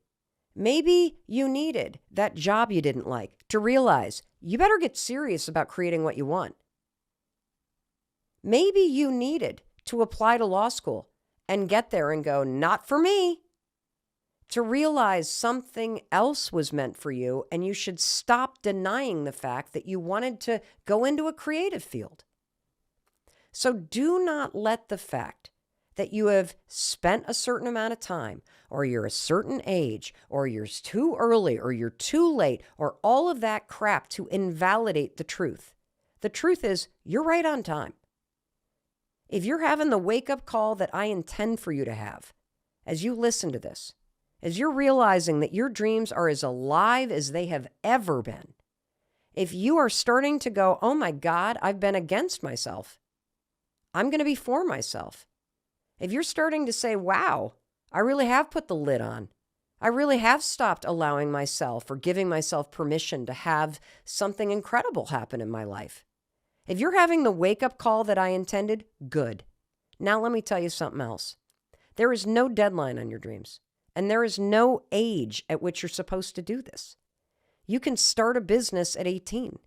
Maybe you needed that job you didn't like to realize you better get serious about creating what you want. Maybe you needed to apply to law school and get there and go, not for me, to realize something else was meant for you and you should stop denying the fact that you wanted to go into a creative field. So do not let the fact that you have spent a certain amount of time, or you're a certain age, or you're too early, or you're too late, or all of that crap to invalidate the truth. The truth is, you're right on time. If you're having the wake-up call that I intend for you to have, as you listen to this, as you're realizing that your dreams are as alive as they have ever been, if you are starting to go, oh my God, I've been against myself, I'm going to be for myself. If you're starting to say, wow, I really have put the lid on. I really have stopped allowing myself or giving myself permission to have something incredible happen in my life. If you're having the wake-up call that I intended, good. Now let me tell you something else. There is no deadline on your dreams, and there is no age at which you're supposed to do this. You can start a business at 18.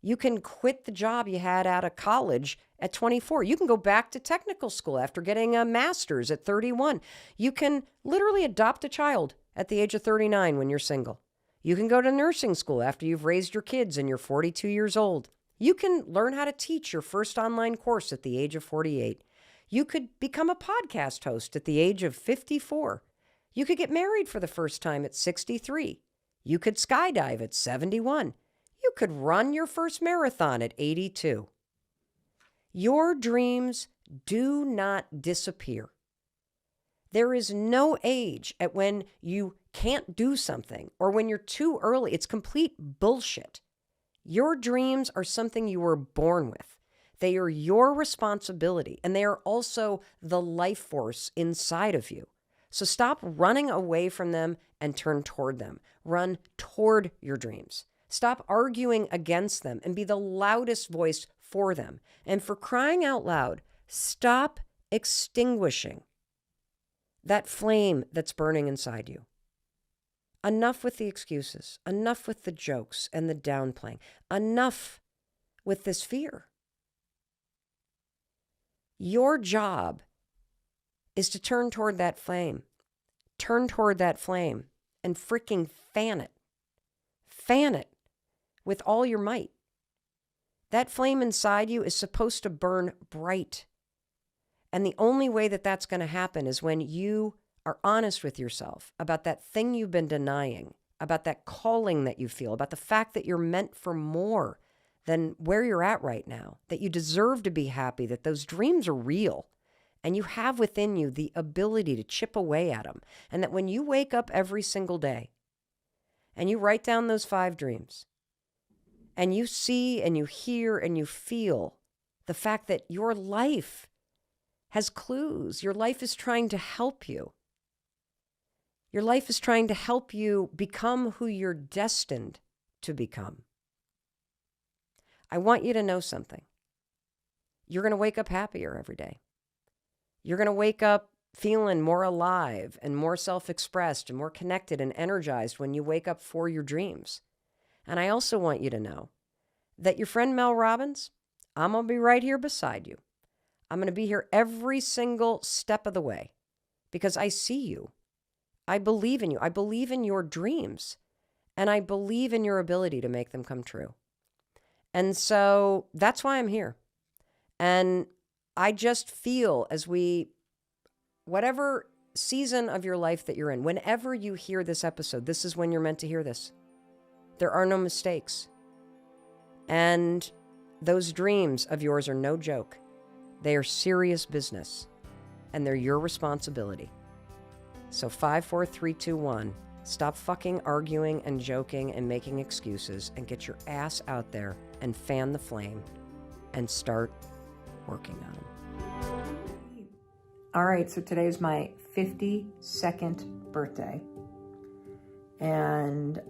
You can quit the job you had out of college at 24. You can go back to technical school after getting a master's at 31. You can literally adopt a child at the age of 39 when you're single. You can go to nursing school after you've raised your kids and you're 42 years old. You can learn how to teach your first online course at the age of 48. You could become a podcast host at the age of 54. You could get married for the first time at 63. You could skydive at 71. You could run your first marathon at 82. Your dreams do not disappear. There is no age at when you can't do something or when you're too early. It's complete bullshit. Your dreams are something you were born with. They are your responsibility, and they are also the life force inside of you. So stop running away from them and turn toward them. Run toward your dreams. Stop arguing against them and be the loudest voice for them. And for crying out loud, stop extinguishing that flame that's burning inside you. Enough with the excuses. Enough with the jokes and the downplaying. Enough with this fear. Your job is to turn toward that flame. Turn toward that flame and freaking fan it. Fan it with all your might. That flame inside you is supposed to burn bright. And the only way that that's going to happen is when you are honest with yourself about that thing you've been denying, about that calling that you feel, about the fact that you're meant for more than where you're at right now, that you deserve to be happy, that those dreams are real, and you have within you the ability to chip away at them, and that when you wake up every single day and you write down those 5 dreams, and you see and you hear and you feel the fact that your life has clues, your life is trying to help you. Your life is trying to help you become who you're destined to become. I want you to know something. You're going to wake up happier every day. You're going to wake up feeling more alive and more self-expressed and more connected and energized when you wake up for your dreams. And I also want you to know that your friend Mel Robbins, I'm going to be right here beside you. I'm going to be here every single step of the way because I see you. I believe in you. I believe in your dreams. And I believe in your ability to make them come true. And so that's why I'm here. And I just feel whatever season of your life that you're in, whenever you hear this episode, this is when you're meant to hear this. There are no mistakes. And those dreams of yours are no joke. They are serious business. And they're your responsibility. So 5, 4, 3, 2, 1. Stop fucking arguing and joking and making excuses and get your ass out there and fan the flame and start working on them. All right, so today's my 52nd birthday. And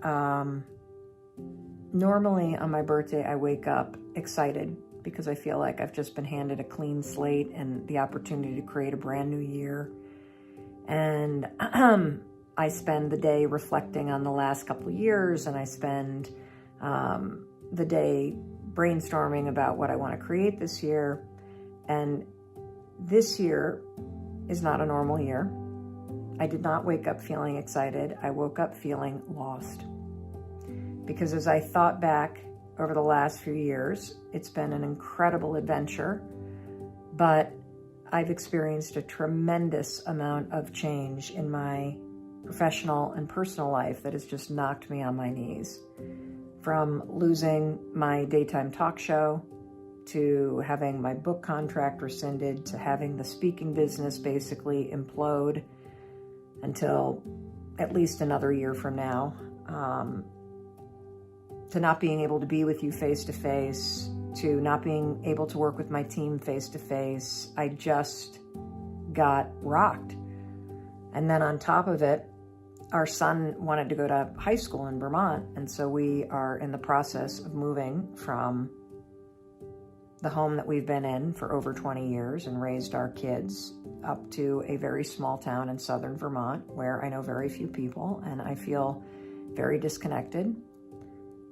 normally on my birthday, I wake up excited because I feel like I've just been handed a clean slate and the opportunity to create a brand new year. And I spend the day reflecting on the last couple of years, and I spend the day brainstorming about what I want to create this year. And this year is not a normal year. I did not wake up feeling excited. I woke up feeling lost. Because as I thought back over the last few years, it's been an incredible adventure, but I've experienced a tremendous amount of change in my professional and personal life that has just knocked me on my knees. From losing my daytime talk show, to having my book contract rescinded, to having the speaking business basically implode until at least another year from now, to not being able to be with you face to face, to not being able to work with my team face to face. I just got rocked. And then on top of it, our son wanted to go to high school in Vermont. And so we are in the process of moving from the home that we've been in for over 20 years and raised our kids up to a very small town in southern Vermont where I know very few people and I feel very disconnected.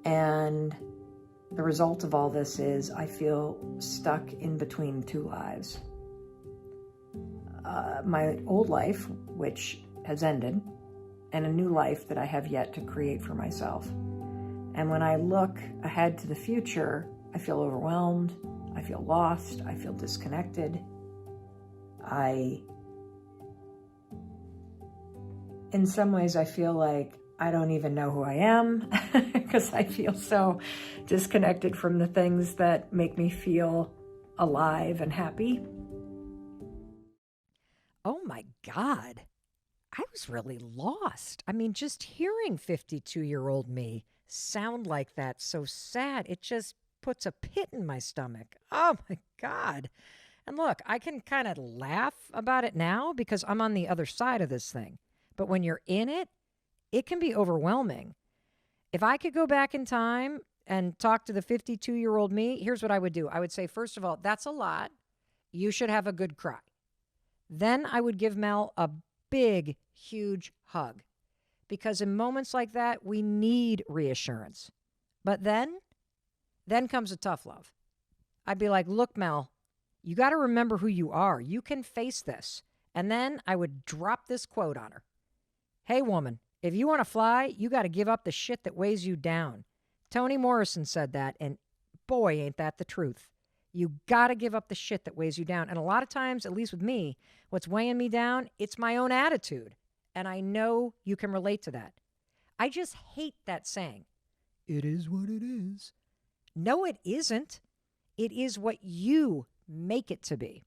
And the result of all this is I feel stuck in between 2 lives. My old life, which has ended, and a new life that I have yet to create for myself. And when I look ahead to the future, I feel overwhelmed, I feel lost, I feel disconnected. In some ways, I feel like I don't even know who I am because I feel so disconnected from the things that make me feel alive and happy. Oh my God. I was really lost. I mean, just hearing 52-year-old me sound like that, so sad, it just puts a pit in my stomach. Oh my God. And look, I can kind of laugh about it now because I'm on the other side of this thing. But when you're in it, it can be overwhelming. If I could go back in time and talk to the 52-year-old me, here's what I would do. I would say, first of all, that's a lot. You should have a good cry. Then I would give Mel a big, huge hug. Because in moments like that, we need reassurance. But then comes a tough love. I'd be like, look, Mel, you got to remember who you are. You can face this. And then I would drop this quote on her. Hey, woman, if you want to fly, you got to give up the shit that weighs you down. Toni Morrison said that, and boy, ain't that the truth. You got to give up the shit that weighs you down. And a lot of times, at least with me, what's weighing me down, it's my own attitude. And I know you can relate to that. I just hate that saying. It is what it is. No, it isn't. It is what you make it to be.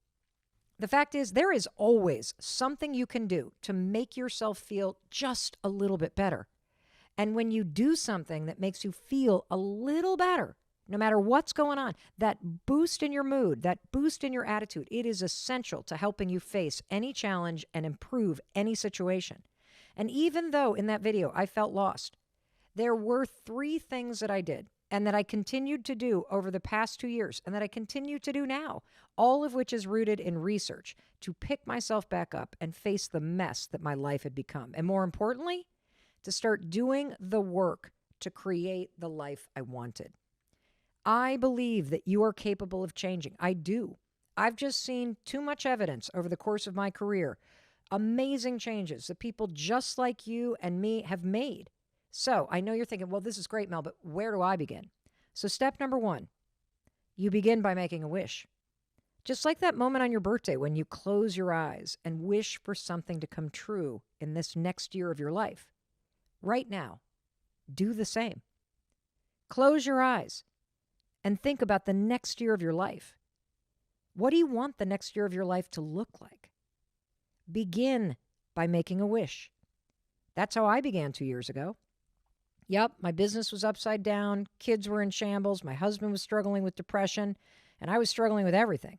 The fact is, there is always something you can do to make yourself feel just a little bit better. And when you do something that makes you feel a little better, no matter what's going on, that boost in your mood, that boost in your attitude, it is essential to helping you face any challenge and improve any situation. And even though in that video I felt lost, there were 3 things that I did and that I continued to do over the past 2 years and that I continue to do now, all of which is rooted in research to pick myself back up and face the mess that my life had become. And more importantly, to start doing the work to create the life I wanted. I believe that you are capable of changing. I do. I've just seen too much evidence over the course of my career. Amazing changes that people just like you and me have made. So I know you're thinking, well, this is great, Mel, but where do I begin? So step number 1, you begin by making a wish. Just like that moment on your birthday when you close your eyes and wish for something to come true in this next year of your life. Right now, do the same. Close your eyes and think about the next year of your life. What do you want the next year of your life to look like? Begin by making a wish. That's how I began 2 years ago. Yep, my business was upside down, kids were in shambles, my husband was struggling with depression, and I was struggling with everything.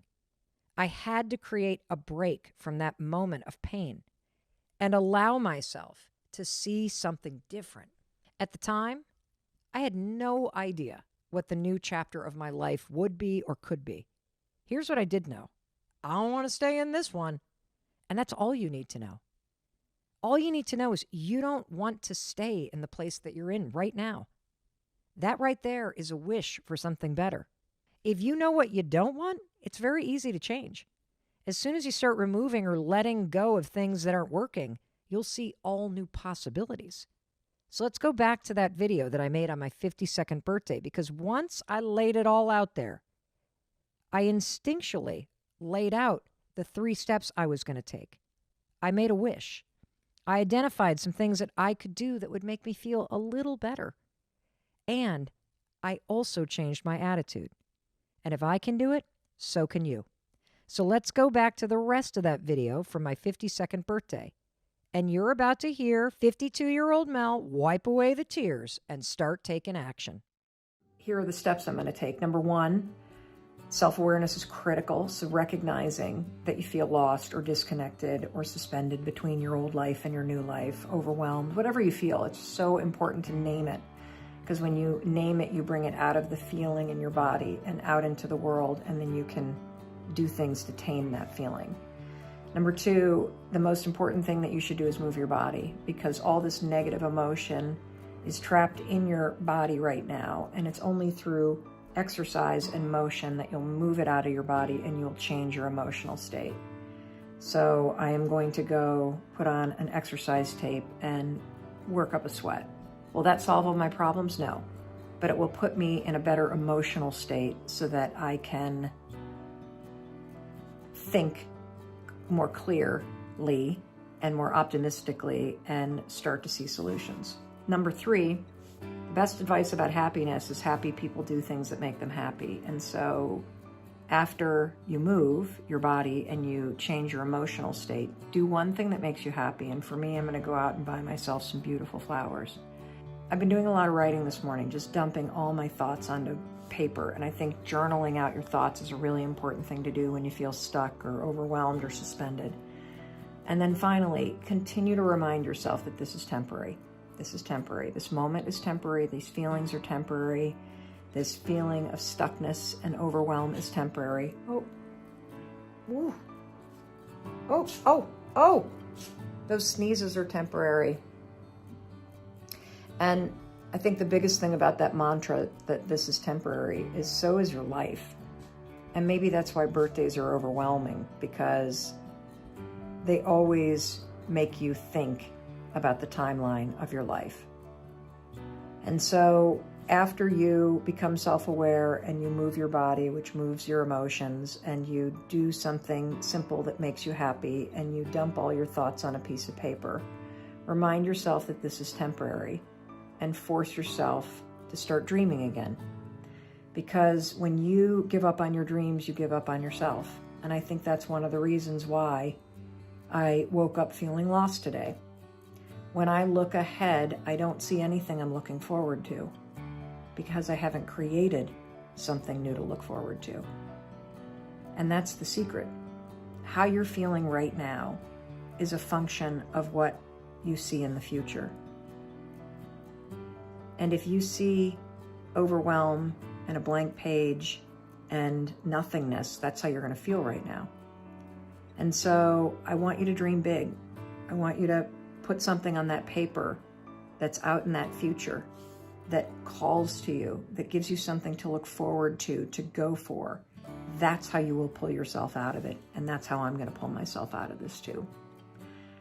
I had to create a break from that moment of pain and allow myself to see something different. At the time, I had no idea what the new chapter of my life would be or could be. Here's what I did know. I don't want to stay in this one. And that's all you need to know. All you need to know is you don't want to stay in the place that you're in right now. That right there is a wish for something better. If you know what you don't want, it's very easy to change. As soon as you start removing or letting go of things that aren't working, you'll see all new possibilities. So let's go back to that video that I made on my 52nd birthday, because once I laid it all out there, I instinctually laid out the 3 steps I was going to take. I made a wish. I identified some things that I could do that would make me feel a little better. And I also changed my attitude. And if I can do it, so can you. So let's go back to the rest of that video from my 52nd birthday. And you're about to hear 52-year-old Mel wipe away the tears and start taking action. Here are the steps I'm going to take. Number 1, self-awareness is critical. So recognizing that you feel lost or disconnected or suspended between your old life and your new life, overwhelmed, whatever you feel, it's so important to name it. Because when you name it, you bring it out of the feeling in your body and out into the world, and then you can do things to tame that feeling. Number 2, the most important thing that you should do is move your body, because all this negative emotion is trapped in your body right now, and it's only through exercise and motion that you'll move it out of your body and you'll change your emotional state. So I am going to go put on an exercise tape and work up a sweat. Will that solve all my problems? No. But it will put me in a better emotional state so that I can think more clearly and more optimistically and start to see solutions. Number 3, the best advice about happiness is happy people do things that make them happy. And so after you move your body and you change your emotional state, do one thing that makes you happy. And for me, I'm going to go out and buy myself some beautiful flowers. I've been doing a lot of writing this morning, just dumping all my thoughts onto paper. And I think journaling out your thoughts is a really important thing to do when you feel stuck or overwhelmed or suspended. And then finally, continue to remind yourself that this is temporary. This is temporary. This moment is temporary. These feelings are temporary. This feeling of stuckness and overwhelm is temporary. Those sneezes are temporary. And I think the biggest thing about that mantra, that this is temporary, is so is your life. And maybe that's why birthdays are overwhelming, because they always make you think about the timeline of your life. And so after you become self-aware and you move your body, which moves your emotions, and you do something simple that makes you happy, and you dump all your thoughts on a piece of paper, remind yourself that this is temporary and force yourself to start dreaming again. Because when you give up on your dreams, you give up on yourself. And I think that's one of the reasons why I woke up feeling lost today. When I look ahead, I don't see anything I'm looking forward to because I haven't created something new to look forward to. And that's the secret. How you're feeling right now is a function of what you see in the future. And if you see overwhelm and a blank page and nothingness, that's how you're going to feel right now. And so I want you to dream big. I want you to put something on that paper that's out in that future, that calls to you, that gives you something to look forward to go for. That's how you will pull yourself out of it. And that's how I'm going to pull myself out of this too.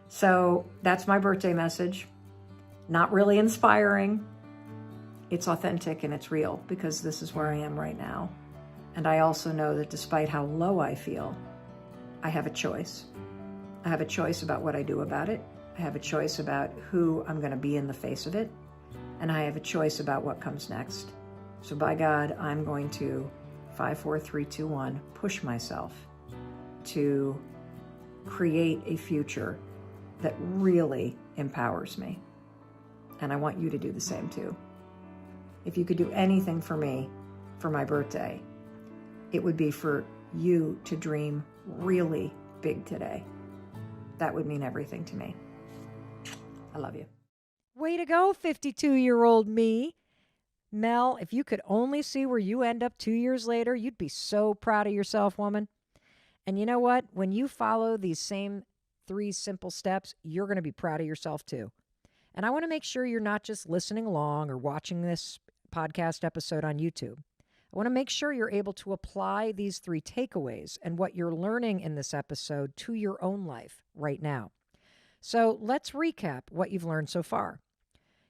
So that's my birthday message. Not really inspiring. It's authentic and it's real because this is where I am right now. And I also know that despite how low I feel, I have a choice. I have a choice about what I do about it. I have a choice about who I'm going to be in the face of it. And I have a choice about what comes next. So by God, I'm going to 5, 4, 3, 2, 1, push myself to create a future that really empowers me. And I want you to do the same too. If you could do anything for me for my birthday, it would be for you to dream really big today. That would mean everything to me. I love you. Way to go, 52-year-old me. Mel, if you could only see where you end up 2 years later, you'd be so proud of yourself, woman. And you know what? When you follow these same 3 simple steps, you're going to be proud of yourself too. And I want to make sure you're not just listening along or watching this podcast episode on YouTube. I want to make sure you're able to apply these 3 takeaways and what you're learning in this episode to your own life right now. So let's recap what you've learned so far.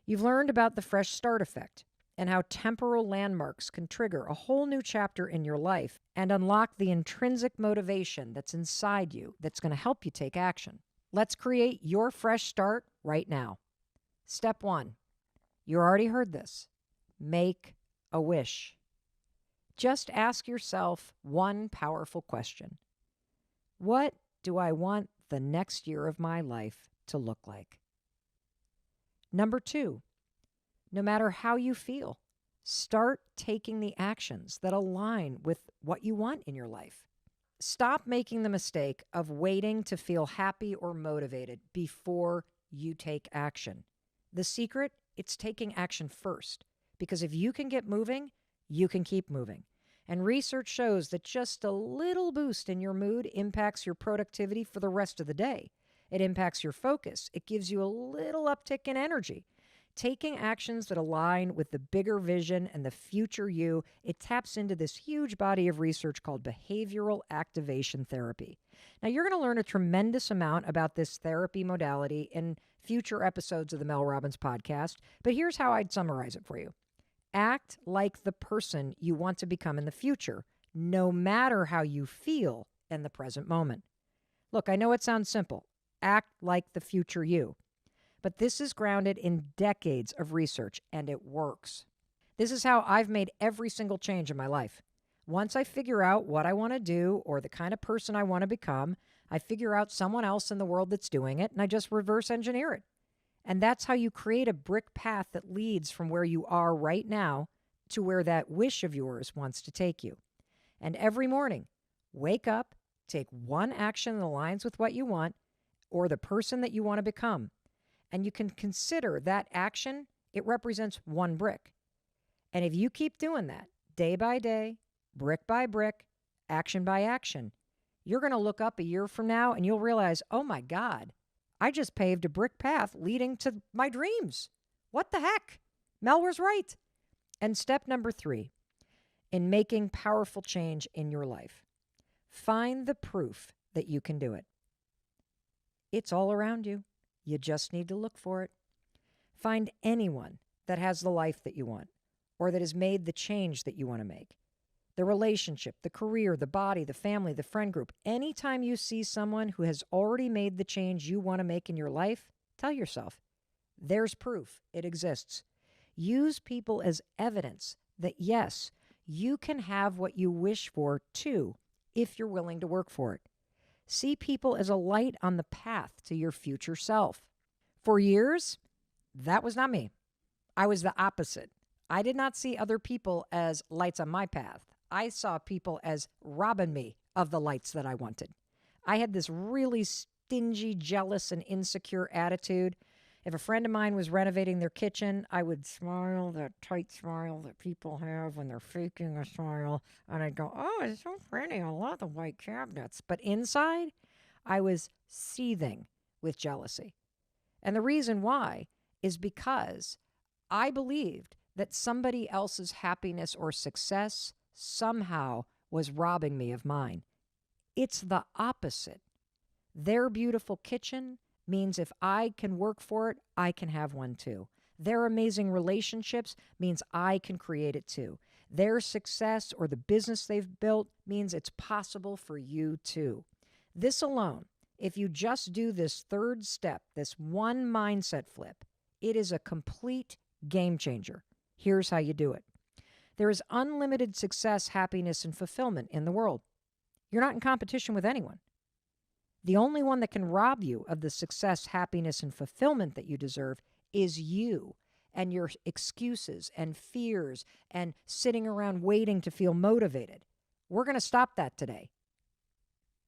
You've learned about the fresh start effect and how temporal landmarks can trigger a whole new chapter in your life and unlock the intrinsic motivation that's inside you that's going to help you take action. Let's create your fresh start right now. Step 1. You already heard this. Make a wish. Just ask yourself one powerful question. What do I want the next year of my life to look like? Number 2, no matter how you feel, start taking the actions that align with what you want in your life. Stop making the mistake of waiting to feel happy or motivated before you take action. The secret, it's taking action first, because if you can get moving, you can keep moving. And research shows that just a little boost in your mood impacts your productivity for the rest of the day. It impacts your focus. It gives you a little uptick in energy. Taking actions that align with the bigger vision and the future you, it taps into this huge body of research called behavioral activation therapy. Now, you're going to learn a tremendous amount about this therapy modality in future episodes of the Mel Robbins podcast, but here's how I'd summarize it for you. Act like the person you want to become in the future, no matter how you feel in the present moment. Look, I know it sounds simple. Act like the future you. But this is grounded in decades of research, and it works. This is how I've made every single change in my life. Once I figure out what I want to do or the kind of person I want to become, I figure out someone else in the world that's doing it, and I just reverse engineer it. And that's how you create a brick path that leads from where you are right now to where that wish of yours wants to take you. And every morning, wake up, take one action that aligns with what you want or the person that you want to become. And you can consider that action, it represents one brick. And if you keep doing that day by day, brick by brick, action by action, you're going to look up a year from now and you'll realize, oh my God, I just paved a brick path leading to my dreams. What the heck? Mel was right. And step number 3, in making powerful change in your life, find the proof that you can do it. It's all around you. You just need to look for it. Find anyone that has the life that you want or that has made the change that you want to make. The relationship, the career, the body, the family, the friend group. Anytime you see someone who has already made the change you want to make in your life, tell yourself, there's proof. It exists. Use people as evidence that, yes, You can have what you wish for too, if you're willing to work for it. See people as a light on the path to your future self. For years, that was not me. I was the opposite. I did not see other people as lights on my path. I saw people as robbing me of the lights that I wanted. I had this really stingy, jealous, and insecure attitude. If a friend of mine was renovating their kitchen, I would smile, that tight smile that people have when they're faking a smile. And I'd go, oh, it's so pretty. I love the white cabinets. But inside, I was seething with jealousy. And the reason why is because I believed that somebody else's happiness or success somehow was robbing me of mine. It's the opposite. Their beautiful kitchen means if I can work for it, I can have one too. Their amazing relationships means I can create it too. Their success or the business they've built means it's possible for you too. This alone, if you just do this third step, this one mindset flip, it is a complete game changer. Here's how you do it. There is unlimited success, happiness, and fulfillment in the world. You're not in competition with anyone. The only one that can rob you of the success, happiness, and fulfillment that you deserve is you and your excuses and fears and sitting around waiting to feel motivated. We're going to stop that today.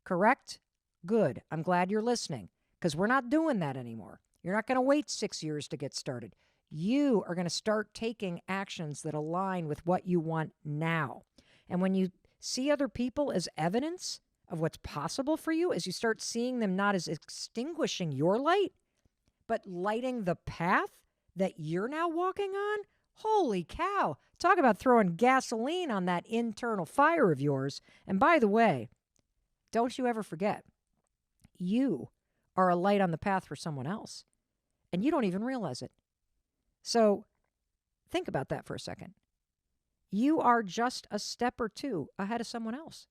Correct? Good. I'm glad you're listening because we're not doing that anymore. You're not going to wait 6 years to get started. You are going to start taking actions that align with what you want now. And when you see other people as evidence of what's possible for you, as you start seeing them not as extinguishing your light, but lighting the path that you're now walking on, holy cow, talk about throwing gasoline on that internal fire of yours. And by the way, don't you ever forget, you are a light on the path for someone else, and you don't even realize it. So think about that for a second. You are just a step or two ahead of someone else.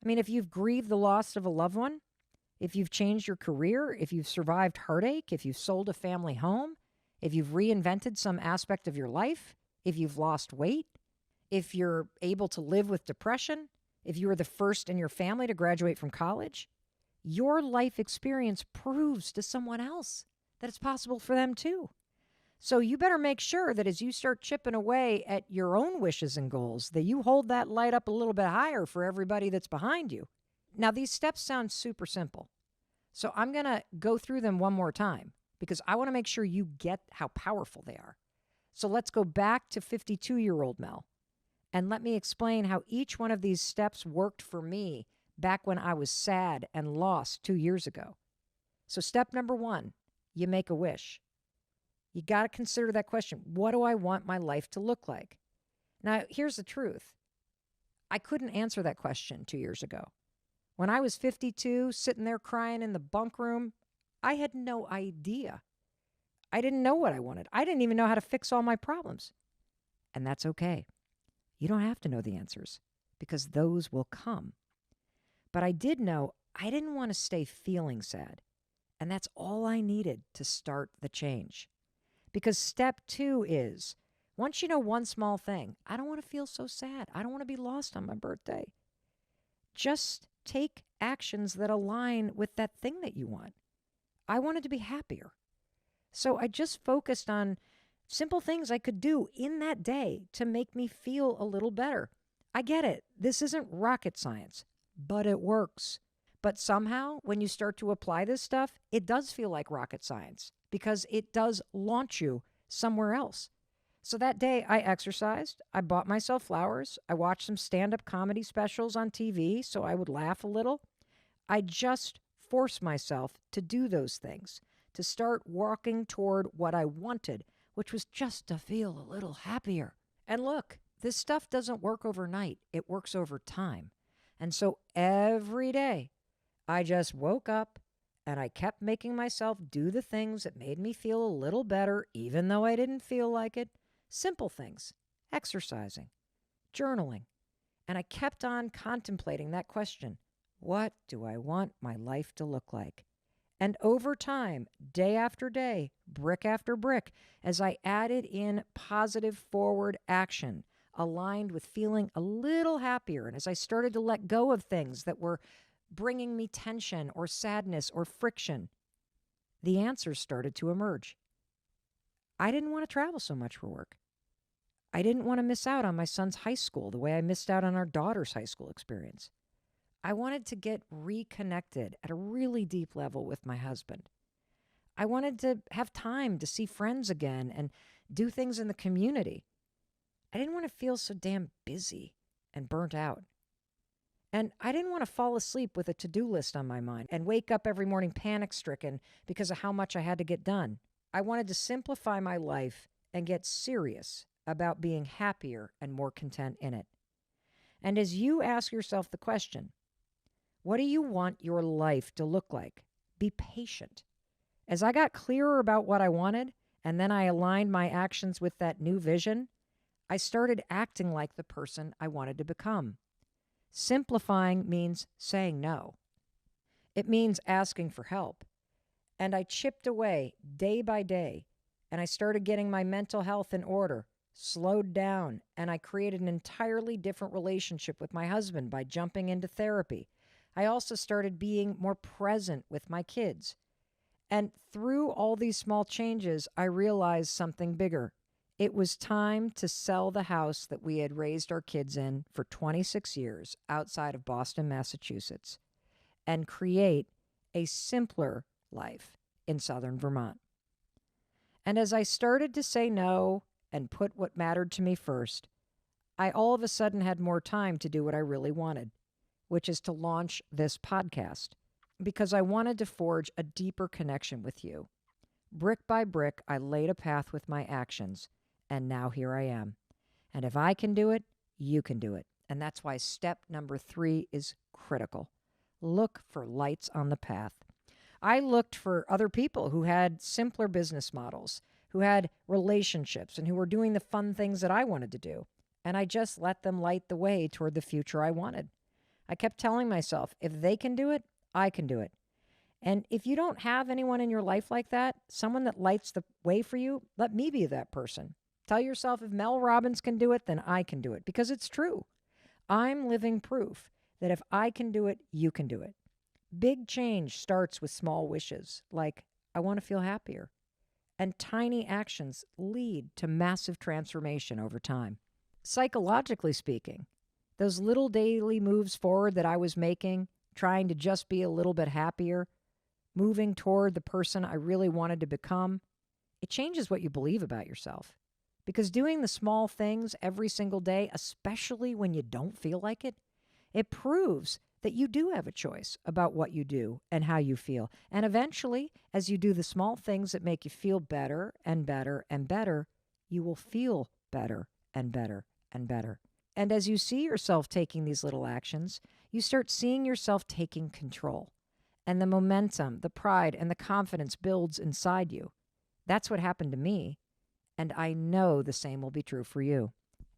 I mean, if you've grieved the loss of a loved one, if you've changed your career, if you've survived heartache, if you've sold a family home, if you've reinvented some aspect of your life, if you've lost weight, if you're able to live with depression, if you were the first in your family to graduate from college, your life experience proves to someone else that it's possible for them too. So you better make sure that as you start chipping away at your own wishes and goals, that you hold that light up a little bit higher for everybody that's behind you. Now, these steps sound super simple. So I'm going to go through them one more time because I want to make sure you get how powerful they are. So let's go back to 52-year-old Mel and let me explain how each one of these steps worked for me back when I was sad and lost 2 years ago. So step number 1, you make a wish. You got to consider that question. What do I want my life to look like? Now, here's the truth. I couldn't answer that question 2 years ago. When I was 52, sitting there crying in the bunk room, I had no idea. I didn't know what I wanted. I didn't even know how to fix all my problems. And that's okay. You don't have to know the answers because those will come. But I did know I didn't want to stay feeling sad. And that's all I needed to start the change. Because step 2 is, once you know one small thing, I don't want to feel so sad. I don't want to be lost on my birthday. Just take actions that align with that thing that you want. I wanted to be happier. So I just focused on simple things I could do in that day to make me feel a little better. I get it. This isn't rocket science, but it works. But somehow, when you start to apply this stuff, it does feel like rocket science because it does launch you somewhere else. So that day I exercised, I bought myself flowers, I watched some stand-up comedy specials on TV so I would laugh a little. I just forced myself to do those things, to start walking toward what I wanted, which was just to feel a little happier. And look, this stuff doesn't work overnight. It works over time. And so every day I just woke up and I kept making myself do the things that made me feel a little better, even though I didn't feel like it. Simple things, exercising, journaling. And I kept on contemplating that question. What do I want my life to look like? And over time, day after day, brick after brick, as I added in positive forward action, aligned with feeling a little happier, and as I started to let go of things that were bringing me tension or sadness or friction, the answers started to emerge. I didn't want to travel so much for work. I didn't want to miss out on my son's high school the way I missed out on our daughter's high school experience. I wanted to get reconnected at a really deep level with my husband. I wanted to have time to see friends again and do things in the community. I didn't want to feel so damn busy and burnt out. And I didn't want to fall asleep with a to-do list on my mind and wake up every morning panic-stricken because of how much I had to get done. I wanted to simplify my life and get serious about being happier and more content in it. And as you ask yourself the question, what do you want your life to look like? Be patient. As I got clearer about what I wanted, and then I aligned my actions with that new vision, I started acting like the person I wanted to become. Simplifying means saying no. It means asking for help. And I chipped away day by day, and I started getting my mental health in order, slowed down, and I created an entirely different relationship with my husband by jumping into therapy. I also started being more present with my kids. And through all these small changes, I realized something bigger. It was time to sell the house that we had raised our kids in for 26 years outside of Boston, Massachusetts, and create a simpler life in southern Vermont. And as I started to say no and put what mattered to me first, I all of a sudden had more time to do what I really wanted, which is to launch this podcast, because I wanted to forge a deeper connection with you. Brick by brick, I laid a path with my actions, and now here I am. And if I can do it, you can do it. And that's why step number 3 is critical. Look for lights on the path. I looked for other people who had simpler business models, who had relationships, and who were doing the fun things that I wanted to do. And I just let them light the way toward the future I wanted. I kept telling myself, if they can do it, I can do it. And if you don't have anyone in your life like that, someone that lights the way for you, let me be that person. Tell yourself, if Mel Robbins can do it, then I can do it, because it's true. I'm living proof that if I can do it, you can do it. Big change starts with small wishes, like I want to feel happier. And tiny actions lead to massive transformation over time. Psychologically speaking, those little daily moves forward that I was making, trying to just be a little bit happier, moving toward the person I really wanted to become, it changes what you believe about yourself. Because doing the small things every single day, especially when you don't feel like it, it proves that you do have a choice about what you do and how you feel. And eventually, as you do the small things that make you feel better and better and better, you will feel better and better and better. And as you see yourself taking these little actions, you start seeing yourself taking control. And the momentum, the pride, and the confidence builds inside you. That's what happened to me. And I know the same will be true for you.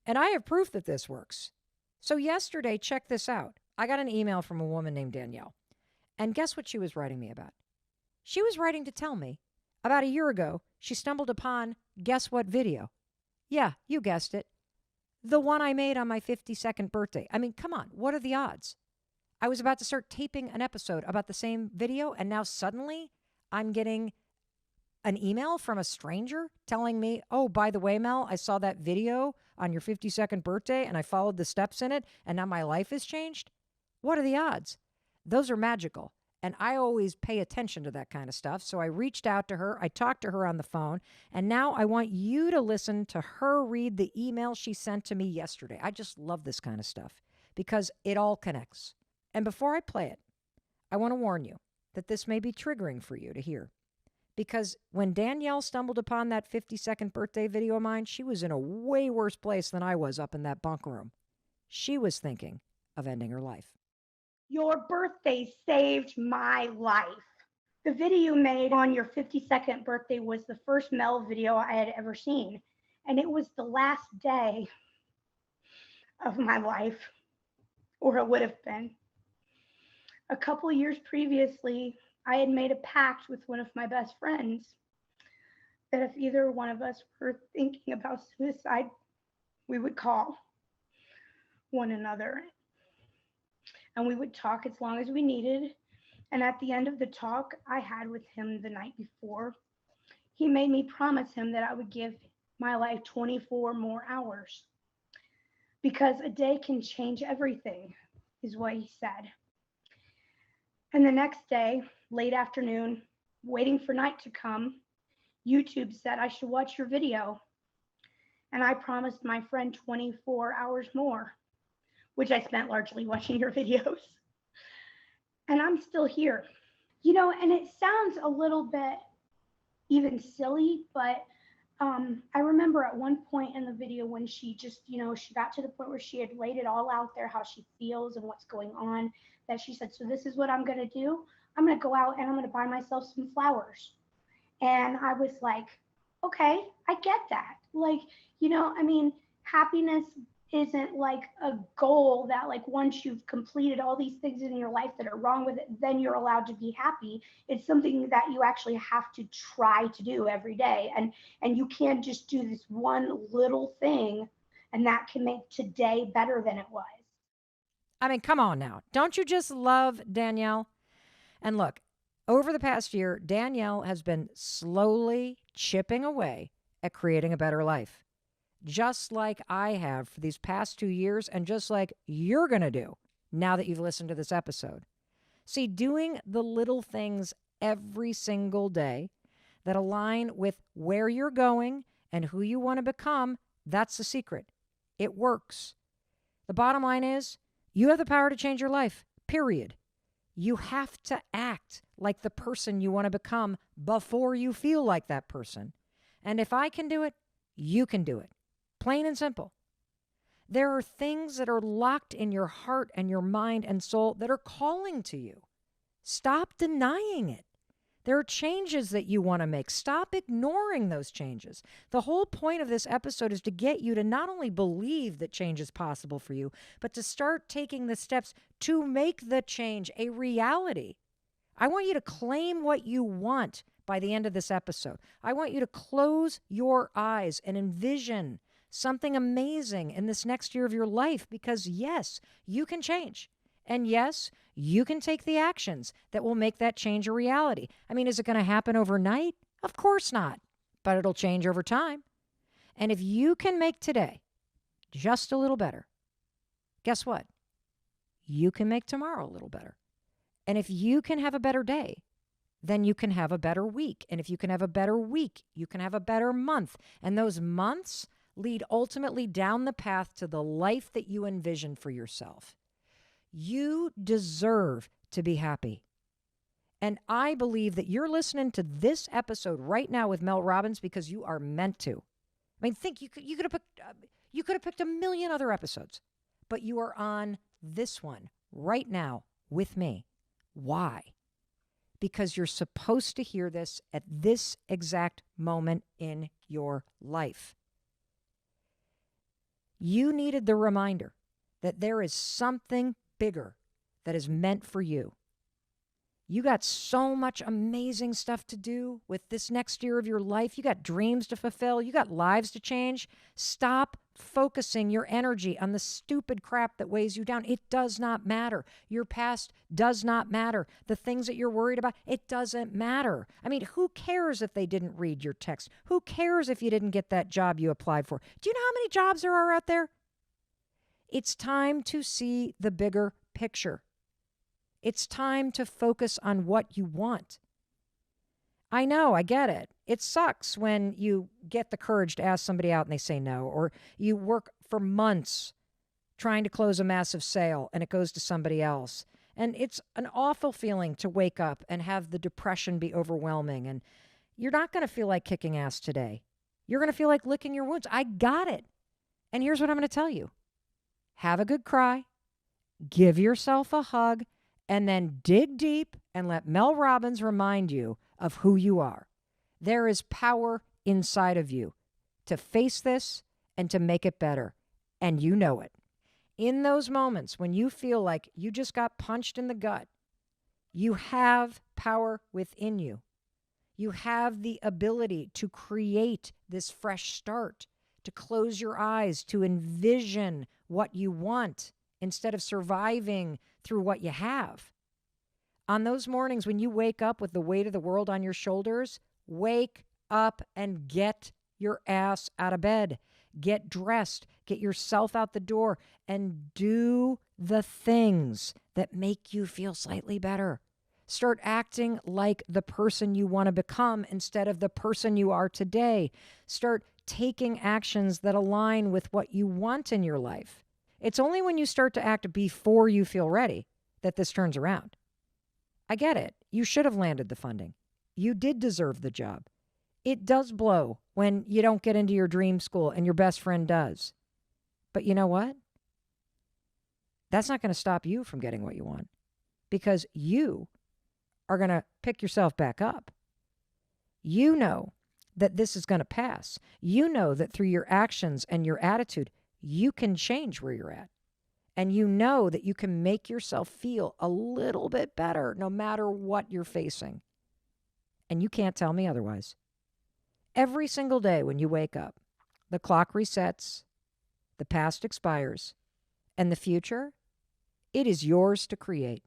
And I have proof that this works. So yesterday, check this out. I got an email from a woman named Danielle. And guess what she was writing me about? She was writing to tell me about a year ago, she stumbled upon, guess what video? Yeah, you guessed it. The one I made on my 52nd birthday. I mean, come on, what are the odds? I was about to start taping an episode about the same video, and now suddenly I'm getting an email from a stranger telling me, oh, by the way, Mel, I saw that video on your 52nd birthday and I followed the steps in it, and now my life has changed. What are the odds? Those are magical. And I always pay attention to that kind of stuff. So I reached out to her. I talked to her on the phone. And now I want you to listen to her read the email she sent to me yesterday. I just love this kind of stuff because it all connects. And before I play it, I want to warn you that this may be triggering for you to hear. Because when Danielle stumbled upon that 52nd birthday video of mine, she was in a way worse place than I was up in that bunk room. She was thinking of ending her life. Your birthday saved my life. The video you made on your 52nd birthday was the first Mel video I had ever seen. And it was the last day of my life, or it would have been. A couple of years previously, I had made a pact with one of my best friends that if either one of us were thinking about suicide, we would call. one another. And we would talk as long as we needed. And at the end of the talk I had with him the night before, he made me promise him that I would give my life 24 more hours because a day can change everything, is what he said. And the next day, late afternoon, waiting for night to come, YouTube said I should watch your video. And I promised my friend 24 hours more, which I spent largely watching your videos. And I'm still here. And it sounds a little bit even silly, but I remember at one point in the video when she just, she got to the point where she had laid it all out there, how she feels and what's going on, that she said, so this is what I'm going to do. I'm going to go out and I'm going to buy myself some flowers. And I was like, okay, I get that. Like, happiness isn't like a goal that like once you've completed all these things in your life that are wrong with it, then you're allowed to be happy. It's something that you actually have to try to do every day. And you can't just do this one little thing and that can make today better than it was. I mean, come on now. Don't you just love Danielle? And look, over the past year, Danielle has been slowly chipping away at creating a better life, just like I have for these past 2 years, and just like you're going to do now that you've listened to this episode. See, doing the little things every single day that align with where you're going and who you want to become, that's the secret. It works. The bottom line is you have the power to change your life, period. You have to act like the person you want to become before you feel like that person. And if I can do it, you can do it. Plain and simple. There are things that are locked in your heart and your mind and soul that are calling to you. Stop denying it. There are changes that you want to make. Stop ignoring those changes. The whole point of this episode is to get you to not only believe that change is possible for you, but to start taking the steps to make the change a reality. I want you to claim what you want by the end of this episode. I want you to close your eyes and envision something amazing in this next year of your life, because yes, you can change. And yes, you can take the actions that will make that change a reality. I mean, is it going to happen overnight? Of course not, but it'll change over time. And if you can make today just a little better, guess what? You can make tomorrow a little better. And if you can have a better day, then you can have a better week. And if you can have a better week, you can have a better month. And those months lead ultimately down the path to the life that you envision for yourself. You deserve to be happy. And I believe that you're listening to this episode right now with Mel Robbins because you are meant to. I mean, think you could have picked a million other episodes, but you are on this one right now with me. Why? Because you're supposed to hear this at this exact moment in your life. You needed the reminder that there is something bigger that is meant for you. You got so much amazing stuff to do with this next year of your life. You got dreams to fulfill. You got lives to change. Stop focusing your energy on the stupid crap that weighs you down. It does not matter. Your past does not matter. The things that you're worried about, it doesn't matter. I mean, who cares if they didn't read your text? Who cares if you didn't get that job you applied for? Do you know how many jobs there are out there? It's time to see the bigger picture. It's time to focus on what you want. I know, I get it. It sucks when you get the courage to ask somebody out and they say no, or you work for months trying to close a massive sale and it goes to somebody else. And it's an awful feeling to wake up and have the depression be overwhelming. And you're not going to feel like kicking ass today. You're going to feel like licking your wounds. I got it. And here's what I'm going to tell you. Have a good cry, give yourself a hug, and then dig deep and let Mel Robbins remind you of who you are. There is power inside of you to face this and to make it better, and you know it. In those moments when you feel like you just got punched in the gut, you have power within you. You have the ability to create this fresh start, to close your eyes, to envision what you want instead of surviving through what you have. On those mornings when you wake up with the weight of the world on your shoulders, wake up and get your ass out of bed. Get dressed, get yourself out the door, and do the things that make you feel slightly better. Start acting like the person you want to become instead of the person you are today. Start taking actions that align with what you want in your life. It's only when you start to act before you feel ready that this turns around. I get it. You should have landed the funding. You did deserve the job. It does blow when you don't get into your dream school and your best friend does. But you know what? That's not going to stop you from getting what you want, because you are going to pick yourself back up. You know that this is going to pass. You know that through your actions and your attitude, you can change where you're at. And you know that you can make yourself feel a little bit better no matter what you're facing. And you can't tell me otherwise. Every single day when you wake up, the clock resets, the past expires, and the future, it is yours to create.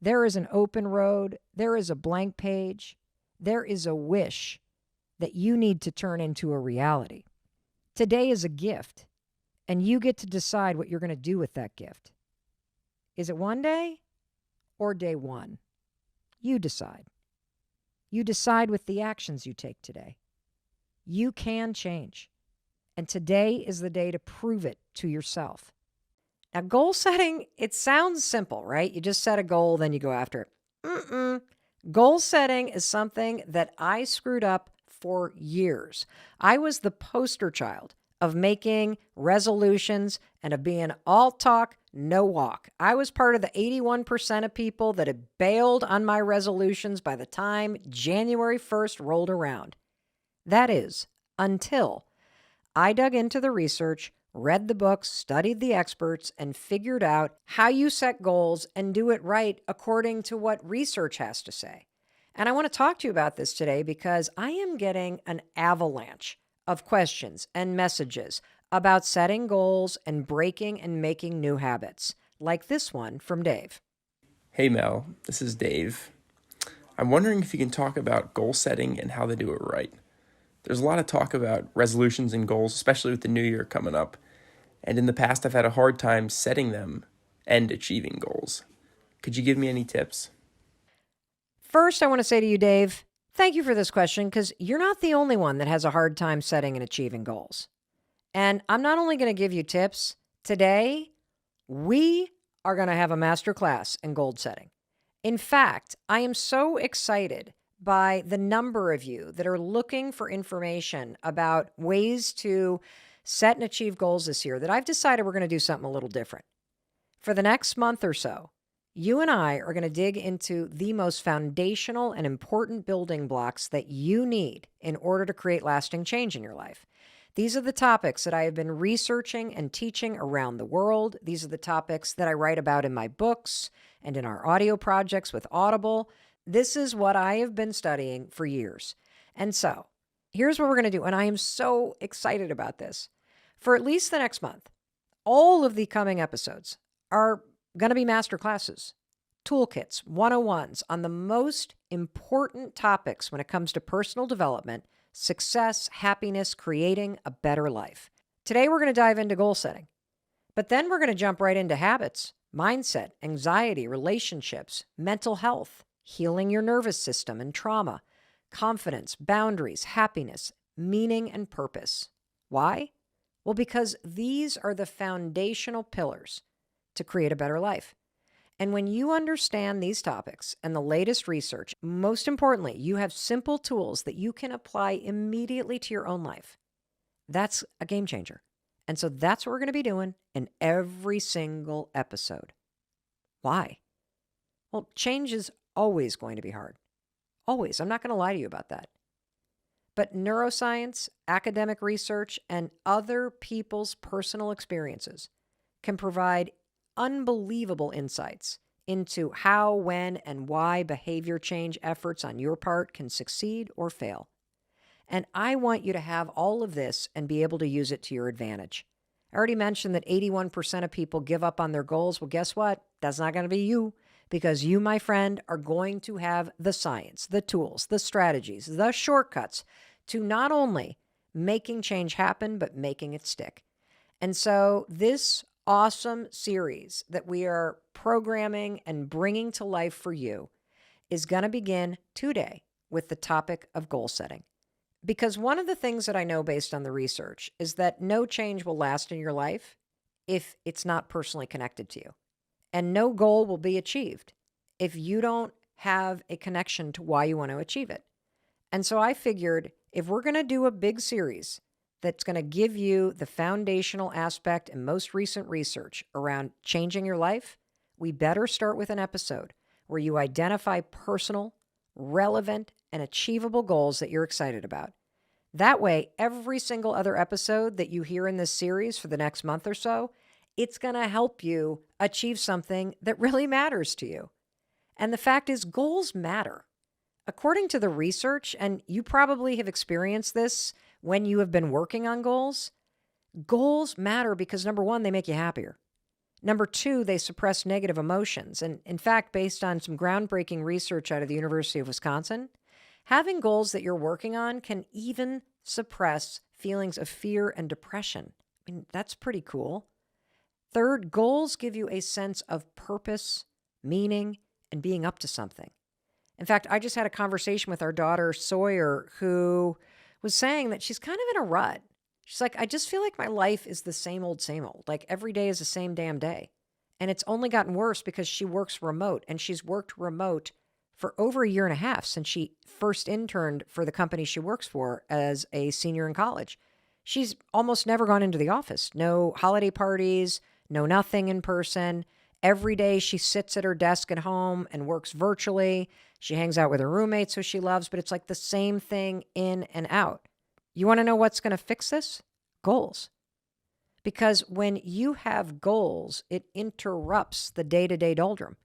There is an open road. There is a blank page. There is a wish that you need to turn into a reality. Today is a gift, and you get to decide what you're going to do with that gift. Is it one day or day one? You decide. You decide with the actions you take today. You can change. And today is the day to prove it to yourself. Now, goal setting, it sounds simple, right? You just set a goal, then you go after it. Goal setting is something that I screwed up for years. I was the poster child of making resolutions and of being all talk, no walk. I was part of the 81% of people that had bailed on my resolutions by the time January 1st rolled around. That is, until I dug into the research, read the books, studied the experts, and figured out how you set goals and do it right according to what research has to say. And I want to talk to you about this today because I am getting an avalanche of questions and messages about setting goals and breaking and making new habits, like this one from Dave. Hey Mel, this is Dave. I'm wondering if you can talk about goal setting and how to do it right. There's a lot of talk about resolutions and goals, especially with the new year coming up. And in the past, I've had a hard time setting them and achieving goals. Could you give me any tips? First, I want to say to you, Dave, thank you for this question, because you're not the only one that has a hard time setting and achieving goals. And I'm not only going to give you tips. Today, we are going to have a master class in goal setting. In fact, I am so excited by the number of you that are looking for information about ways to set and achieve goals this year that I've decided we're going to do something a little different. For the next month or so, you and I are going to dig into the most foundational and important building blocks that you need in order to create lasting change in your life. These are the topics that I have been researching and teaching around the world. These are the topics that I write about in my books and in our audio projects with Audible. This is what I have been studying for years. And so here's what we're going to do. And I am so excited about this. For at least the next month, all of the coming episodes are going to be master classes, toolkits, 101s on the most important topics when it comes to personal development, success, happiness, creating a better life. Today, we're going to dive into goal setting, but then we're going to jump right into habits, mindset, anxiety, relationships, mental health, healing your nervous system and trauma, confidence, boundaries, happiness, meaning, and purpose. Why? Well, because these are the foundational pillars to create a better life. And when you understand these topics and the latest research, most importantly, you have simple tools that you can apply immediately to your own life. That's a game changer. And so that's what we're going to be doing in every single episode. Why? Well, change is always going to be hard. Always. I'm not going to lie to you about that. But neuroscience, academic research, and other people's personal experiences can provide unbelievable insights into how, when, and why behavior change efforts on your part can succeed or fail. And I want you to have all of this and be able to use it to your advantage. I already mentioned that 81% of people give up on their goals. Well, guess what? That's not going to be you, because you, my friend, are going to have the science, the tools, the strategies, the shortcuts to not only making change happen, but making it stick. And so this awesome series that we are programming and bringing to life for you is going to begin today with the topic of goal setting. Because one of the things that I know based on the research is that no change will last in your life if it's not personally connected to you. And no goal will be achieved if you don't have a connection to why you want to achieve it. And so I figured if we're going to do a big series that's going to give you the foundational aspect and most recent research around changing your life, we better start with an episode where you identify personal, relevant, and achievable goals that you're excited about. That way, every single other episode that you hear in this series for the next month or so, it's going to help you achieve something that really matters to you. And the fact is, goals matter. According to the research, and you probably have experienced this when you have been working on goals, goals matter because number one, they make you happier. Number two, they suppress negative emotions. And in fact, based on some groundbreaking research out of the University of Wisconsin, having goals that you're working on can even suppress feelings of fear and depression. I mean, that's pretty cool. Third, goals give you a sense of purpose, meaning, and being up to something. In fact, I just had a conversation with our daughter, Sawyer, who was saying that she's kind of in a rut. She's like, I just feel like my life is the same old, same old. Like every day is the same damn day. And it's only gotten worse because she works remote, and she's worked remote for over a year and a half since she first interned for the company she works for as a senior in college. She's almost never gone into the office. No holiday parties, no nothing in person. Every day she sits at her desk at home and works virtually. She hangs out with her roommates who she loves, but it's like the same thing in and out. You want to know what's going to fix this? Goals. Because when you have goals, it interrupts the day-to-day doldrum.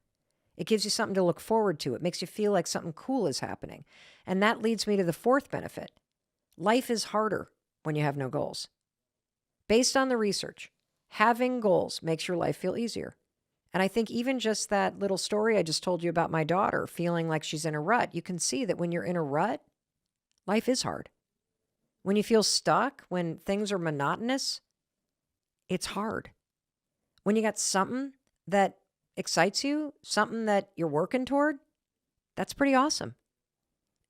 It gives you something to look forward to. It makes you feel like something cool is happening. And that leads me to the fourth benefit. Life is harder when you have no goals. Based on the research, having goals makes your life feel easier. And I think even just that little story I just told you about my daughter feeling like she's in a rut, you can see that when you're in a rut, life is hard. When you feel stuck, when things are monotonous, it's hard. When you got something that excites you, something that you're working toward, that's pretty awesome.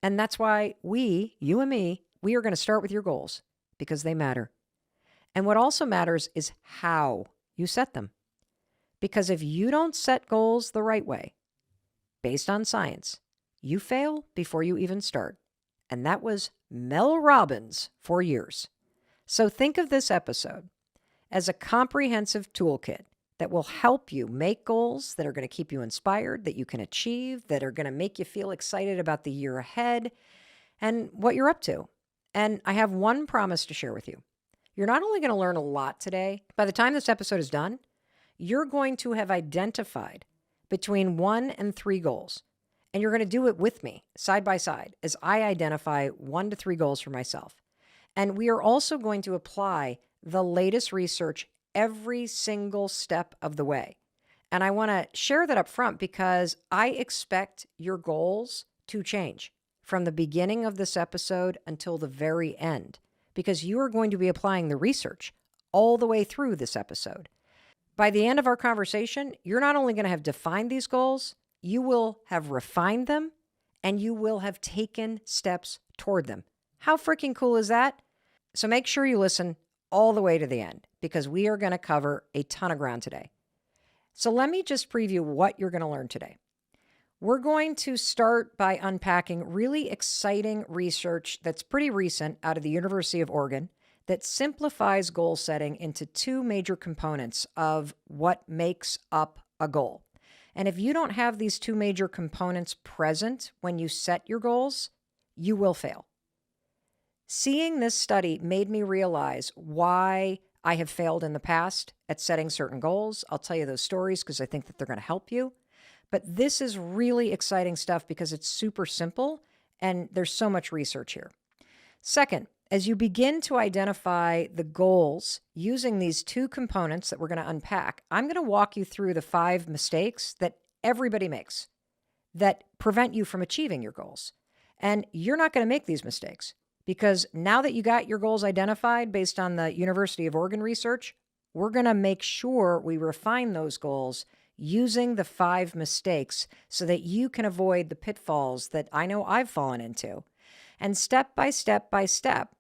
And that's why you and me, we are going to start with your goals because they matter. And what also matters is how you set them. Because if you don't set goals the right way, based on science, you fail before you even start. And that was Mel Robbins for years. So think of this episode as a comprehensive toolkit that will help you make goals that are going to keep you inspired, that you can achieve, that are going to make you feel excited about the year ahead and what you're up to. And I have one promise to share with you. You're not only going to learn a lot today, by the time this episode is done, you're going to have identified between 1 and 3 goals. And you're going to do it with me, side by side, as I identify 1 to 3 goals for myself. And we are also going to apply the latest research every single step of the way. And I want to share that up front because I expect your goals to change from the beginning of this episode until the very end, because you are going to be applying the research all the way through this episode. By the end of our conversation, you're not only going to have defined these goals, you will have refined them, and you will have taken steps toward them. How freaking cool is that? So make sure you listen all the way to the end because we are going to cover a ton of ground today. So let me just preview what you're going to learn today. We're going to start by unpacking really exciting research that's pretty recent out of the University of Oregon that simplifies goal setting into 2 major components of what makes up a goal. And if you don't have these 2 major components present when you set your goals, you will fail. Seeing this study made me realize why I have failed in the past at setting certain goals. I'll tell you those stories because I think that they're going to help you. But this is really exciting stuff because it's super simple and there's so much research here. Second, as you begin to identify the goals using these two components that we're going to unpack, I'm going to walk you through the 5 mistakes that everybody makes that prevent you from achieving your goals. And you're not going to make these mistakes because now that you got your goals identified based on the University of Oregon research, we're going to make sure we refine those goals using the 5 mistakes so that you can avoid the pitfalls that I know I've fallen into. And step by step by step,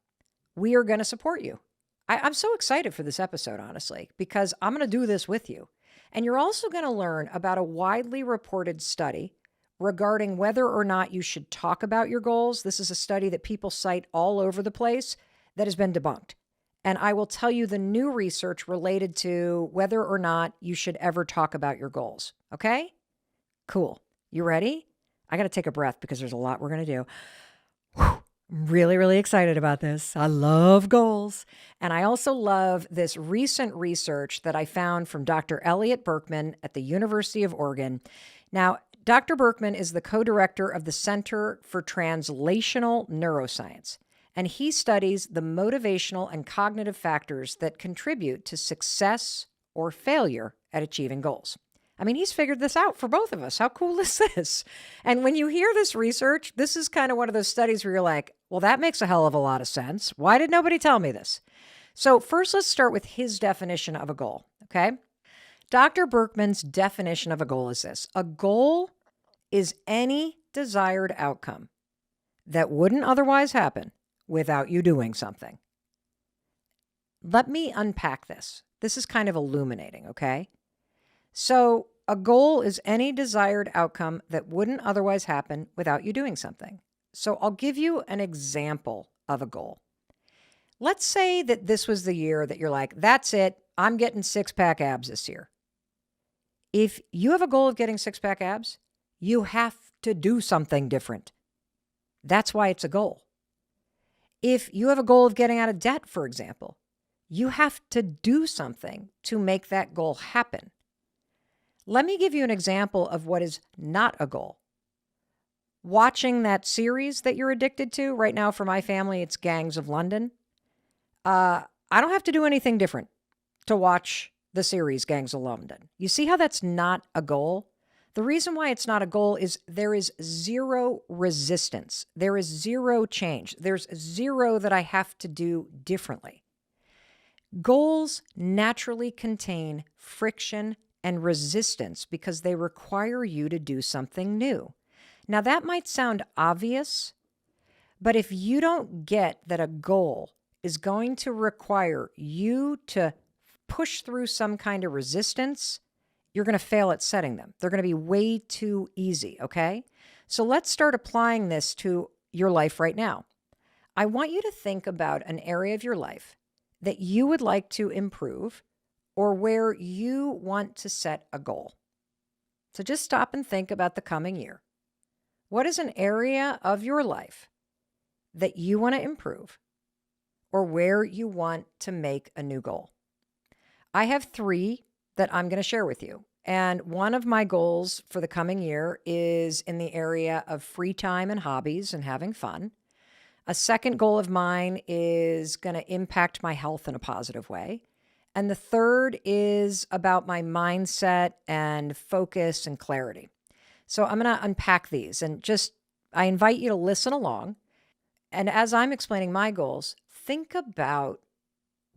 we are going to support you. I'm so excited for this episode, honestly, because I'm going to do this with you. And you're also going to learn about a widely reported study regarding whether or not you should talk about your goals. This is a study that people cite all over the place that has been debunked. And I will tell you the new research related to whether or not you should ever talk about your goals. Okay? Cool. You ready? I got to take a breath because there's a lot we're going to do. Whew. I'm really, really excited about this. I love goals. And I also love this recent research that I found from Dr. Elliot Berkman at the University of Oregon. Now, Dr. Berkman is the co-director of the Center for Translational Neuroscience, and he studies the motivational and cognitive factors that contribute to success or failure at achieving goals. I mean, he's figured this out for both of us. How cool is this? And when you hear this research, this is kind of one of those studies where you're like, well, that makes a hell of a lot of sense. Why did nobody tell me this? So first, let's start with his definition of a goal, okay? Dr. Berkman's definition of a goal is this. A goal is any desired outcome that wouldn't otherwise happen without you doing something. Let me unpack this. This is kind of illuminating, okay? So a goal is any desired outcome that wouldn't otherwise happen without you doing something. So I'll give you an example of a goal. Let's say that this was the year that you're like, that's it, I'm getting 6-pack abs this year. If you have a goal of getting 6-pack abs, you have to do something different. That's why it's a goal. If you have a goal of getting out of debt, for example, you have to do something to make that goal happen. Let me give you an example of what is not a goal. Watching that series that you're addicted to, right now for my family, it's Gangs of London. I don't have to do anything different to watch the series Gangs of London. You see how that's not a goal? The reason why it's not a goal is there is zero resistance. There is zero change. There's zero that I have to do differently. Goals naturally contain friction and resistance because they require you to do something new. Now, that might sound obvious, but if you don't get that a goal is going to require you to push through some kind of resistance, you're going to fail at setting them. They're going to be way too easy, okay? So let's start applying this to your life right now. I want you to think about an area of your life that you would like to improve or where you want to set a goal. So just stop and think about the coming year. What is an area of your life that you want to improve or where you want to make a new goal? I have 3 that I'm going to share with you. And one of my goals for the coming year is in the area of free time and hobbies and having fun. A second goal of mine is going to impact my health in a positive way. And the third is about my mindset and focus and clarity. So I'm going to unpack these and I invite you to listen along. And as I'm explaining my goals, think about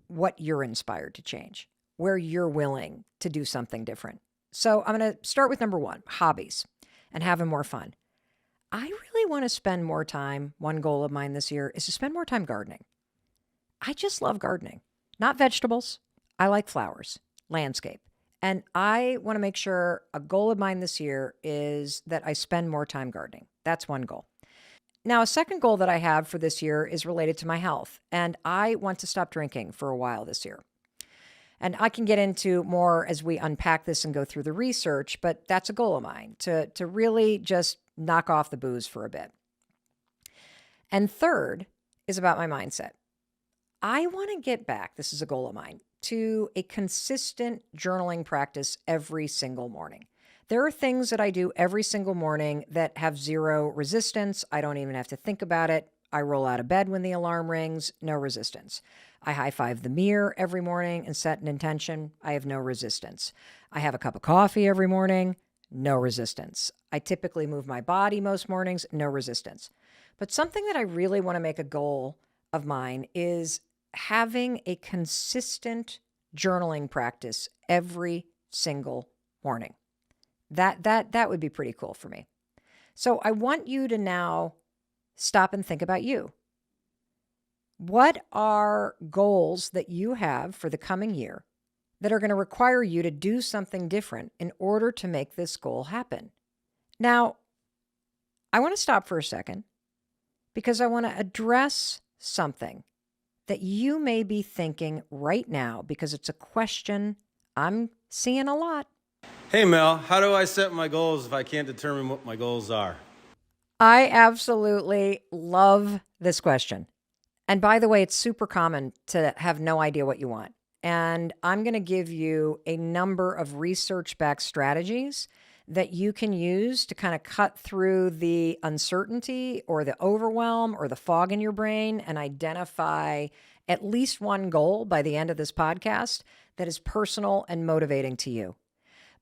what you're inspired to change, where you're willing to do something different. So I'm going to start with number 1, hobbies and having more fun. I really want to spend more time. One goal of mine this year is to spend more time gardening. I just love gardening, not vegetables. I like flowers, landscape. And I want to make sure a goal of mine this year is that I spend more time gardening. That's one goal. Now, a second goal that I have for this year is related to my health. And I want to stop drinking for a while this year. And I can get into more as we unpack this and go through the research, but that's a goal of mine, to really just knock off the booze for a bit. And third is about my mindset. I want to get back, this is a goal of mine, to a consistent journaling practice every single morning. There are things that I do every single morning that have zero resistance. I don't even have to think about it. I roll out of bed when the alarm rings, no resistance. I high-five the mirror every morning and set an intention. I have no resistance. I have a cup of coffee every morning, no resistance. I typically move my body most mornings, no resistance. But something that I really want to make a goal of mine is having a consistent journaling practice every single morning. That would be pretty cool for me. So I want you to now stop and think about you. What are goals that you have for the coming year that are going to require you to do something different in order to make this goal happen? Now, I want to stop for a second because I want to address something that you may be thinking right now because it's a question I'm seeing a lot. Hey Mel, how do I set my goals if I can't determine what my goals are? I absolutely love this question. And by the way, it's super common to have no idea what you want. And I'm going to give you a number of research-backed strategies that you can use to kind of cut through the uncertainty or the overwhelm or the fog in your brain and identify at least one goal by the end of this podcast that is personal and motivating to you.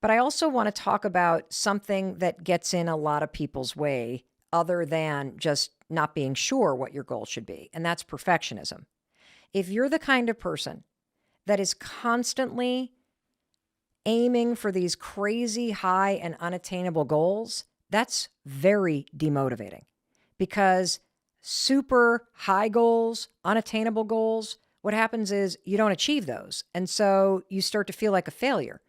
But I also want to talk about something that gets in a lot of people's way other than just not being sure what your goal should be, and that's perfectionism. If you're the kind of person that is constantly aiming for these crazy high and unattainable goals, that's very demotivating because super high goals, unattainable goals, what happens is you don't achieve those. And so you start to feel like a failure.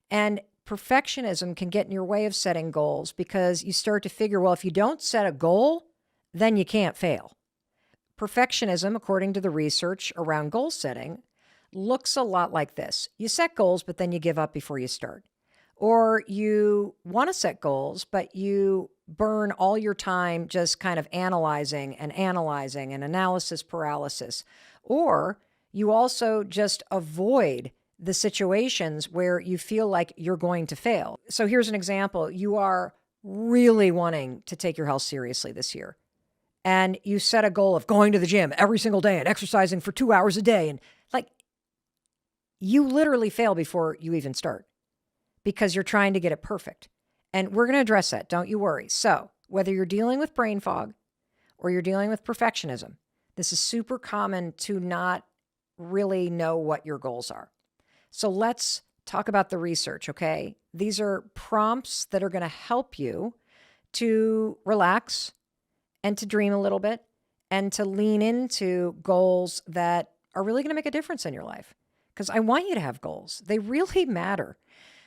And perfectionism can get in your way of setting goals because you start to figure, well, if you don't set a goal, then you can't fail. Perfectionism, according to the research around goal setting, looks a lot like this. You set goals, but then you give up before you start. Or you want to set goals, but you burn all your time just kind of analyzing and analysis paralysis. Or you also just avoid the situations where you feel like you're going to fail. So here's an example. You are really wanting to take your health seriously this year. And you set a goal of going to the gym every single day and exercising for 2 hours a day. And like, you literally fail before you even start because you're trying to get it perfect. And we're going to address that. Don't you worry. So whether you're dealing with brain fog or you're dealing with perfectionism, this is super common to not really know what your goals are. So let's talk about the research, okay? These are prompts that are going to help you to relax and to dream a little bit and to lean into goals that are really going to make a difference in your life. Because I want you to have goals. They really matter.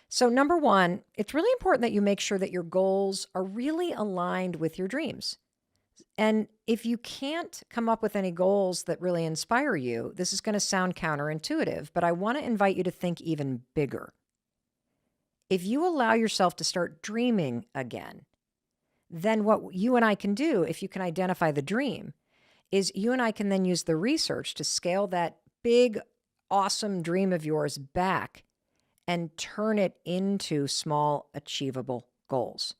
So number one, it's really important that you make sure that your goals are really aligned with your dreams. And if you can't come up with any goals that really inspire you, this is going to sound counterintuitive, but I want to invite you to think even bigger. If you allow yourself to start dreaming again, then what you and I can do, if you can identify the dream, is you and I can then use the research to scale that big, awesome dream of yours back and turn it into small, achievable goals.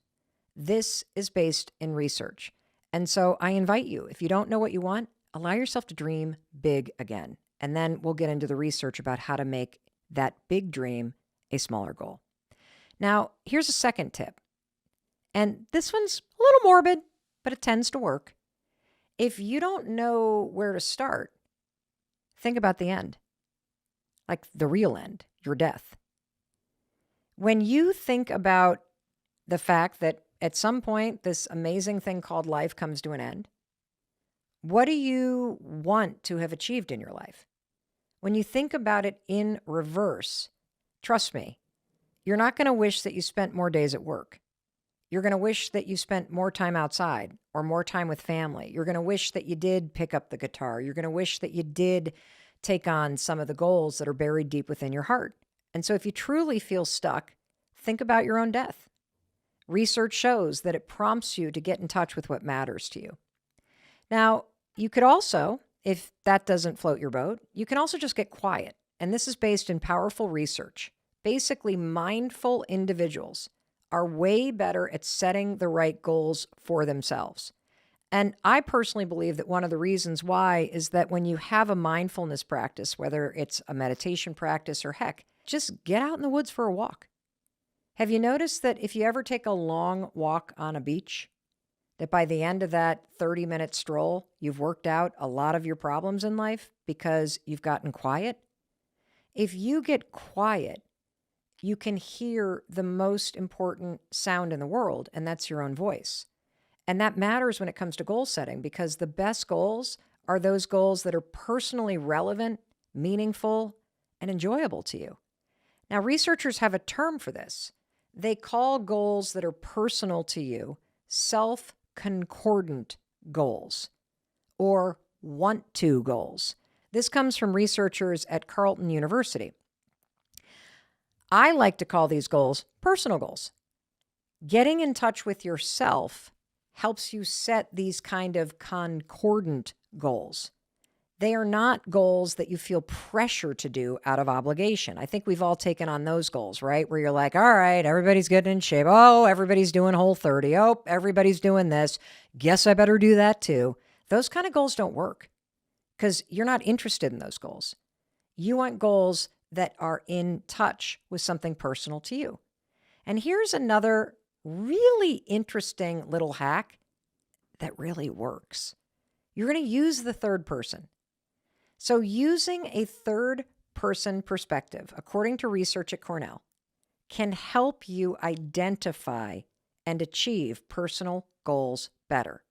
This is based in research. And so I invite you, if you don't know what you want, allow yourself to dream big again. And then we'll get into the research about how to make that big dream a smaller goal. Now, here's a second tip. And this one's a little morbid, but it tends to work. If you don't know where to start, think about the end, like the real end, your death. When you think about the fact that at some point this amazing thing called life comes to an end, what do you want to have achieved in your life? When you think about it in reverse, trust me, you're not going to wish that you spent more days at work. You're going to wish that you spent more time outside or more time with family. You're going to wish that you did pick up the guitar. You're going to wish that you did take on some of the goals that are buried deep within your heart. And so if you truly feel stuck, think about your own death. Research shows that it prompts you to get in touch with what matters to you. Now, you could also, if that doesn't float your boat, you can also just get quiet. And this is based in powerful research. Basically, mindful individuals are way better at setting the right goals for themselves. And I personally believe that one of the reasons why is that when you have a mindfulness practice, whether it's a meditation practice or heck, just get out in the woods for a walk. Have you noticed that if you ever take a long walk on a beach, that by the end of that 30-minute stroll, you've worked out a lot of your problems in life because you've gotten quiet? If you get quiet, you can hear the most important sound in the world, and that's your own voice. And that matters when it comes to goal setting, because the best goals are those goals that are personally relevant, meaningful, and enjoyable to you. Now, researchers have a term for this. They call goals that are personal to you self-concordant goals, or want-to goals. This comes from researchers at Carleton University. I like to call these goals personal goals. Getting in touch with yourself helps you set these kind of concordant goals. They are not goals that you feel pressure to do out of obligation. I think we've all taken on those goals, right? Where you're like, all right, everybody's getting in shape. Oh, everybody's doing Whole30. Oh, everybody's doing this. Guess I better do that too. Those kind of goals don't work because you're not interested in those goals. You want goals that are in touch with something personal to you. And here's another really interesting little hack that really works. You're going to use the third person. So using a third person perspective, according to research at Cornell, can help you identify and achieve personal goals better.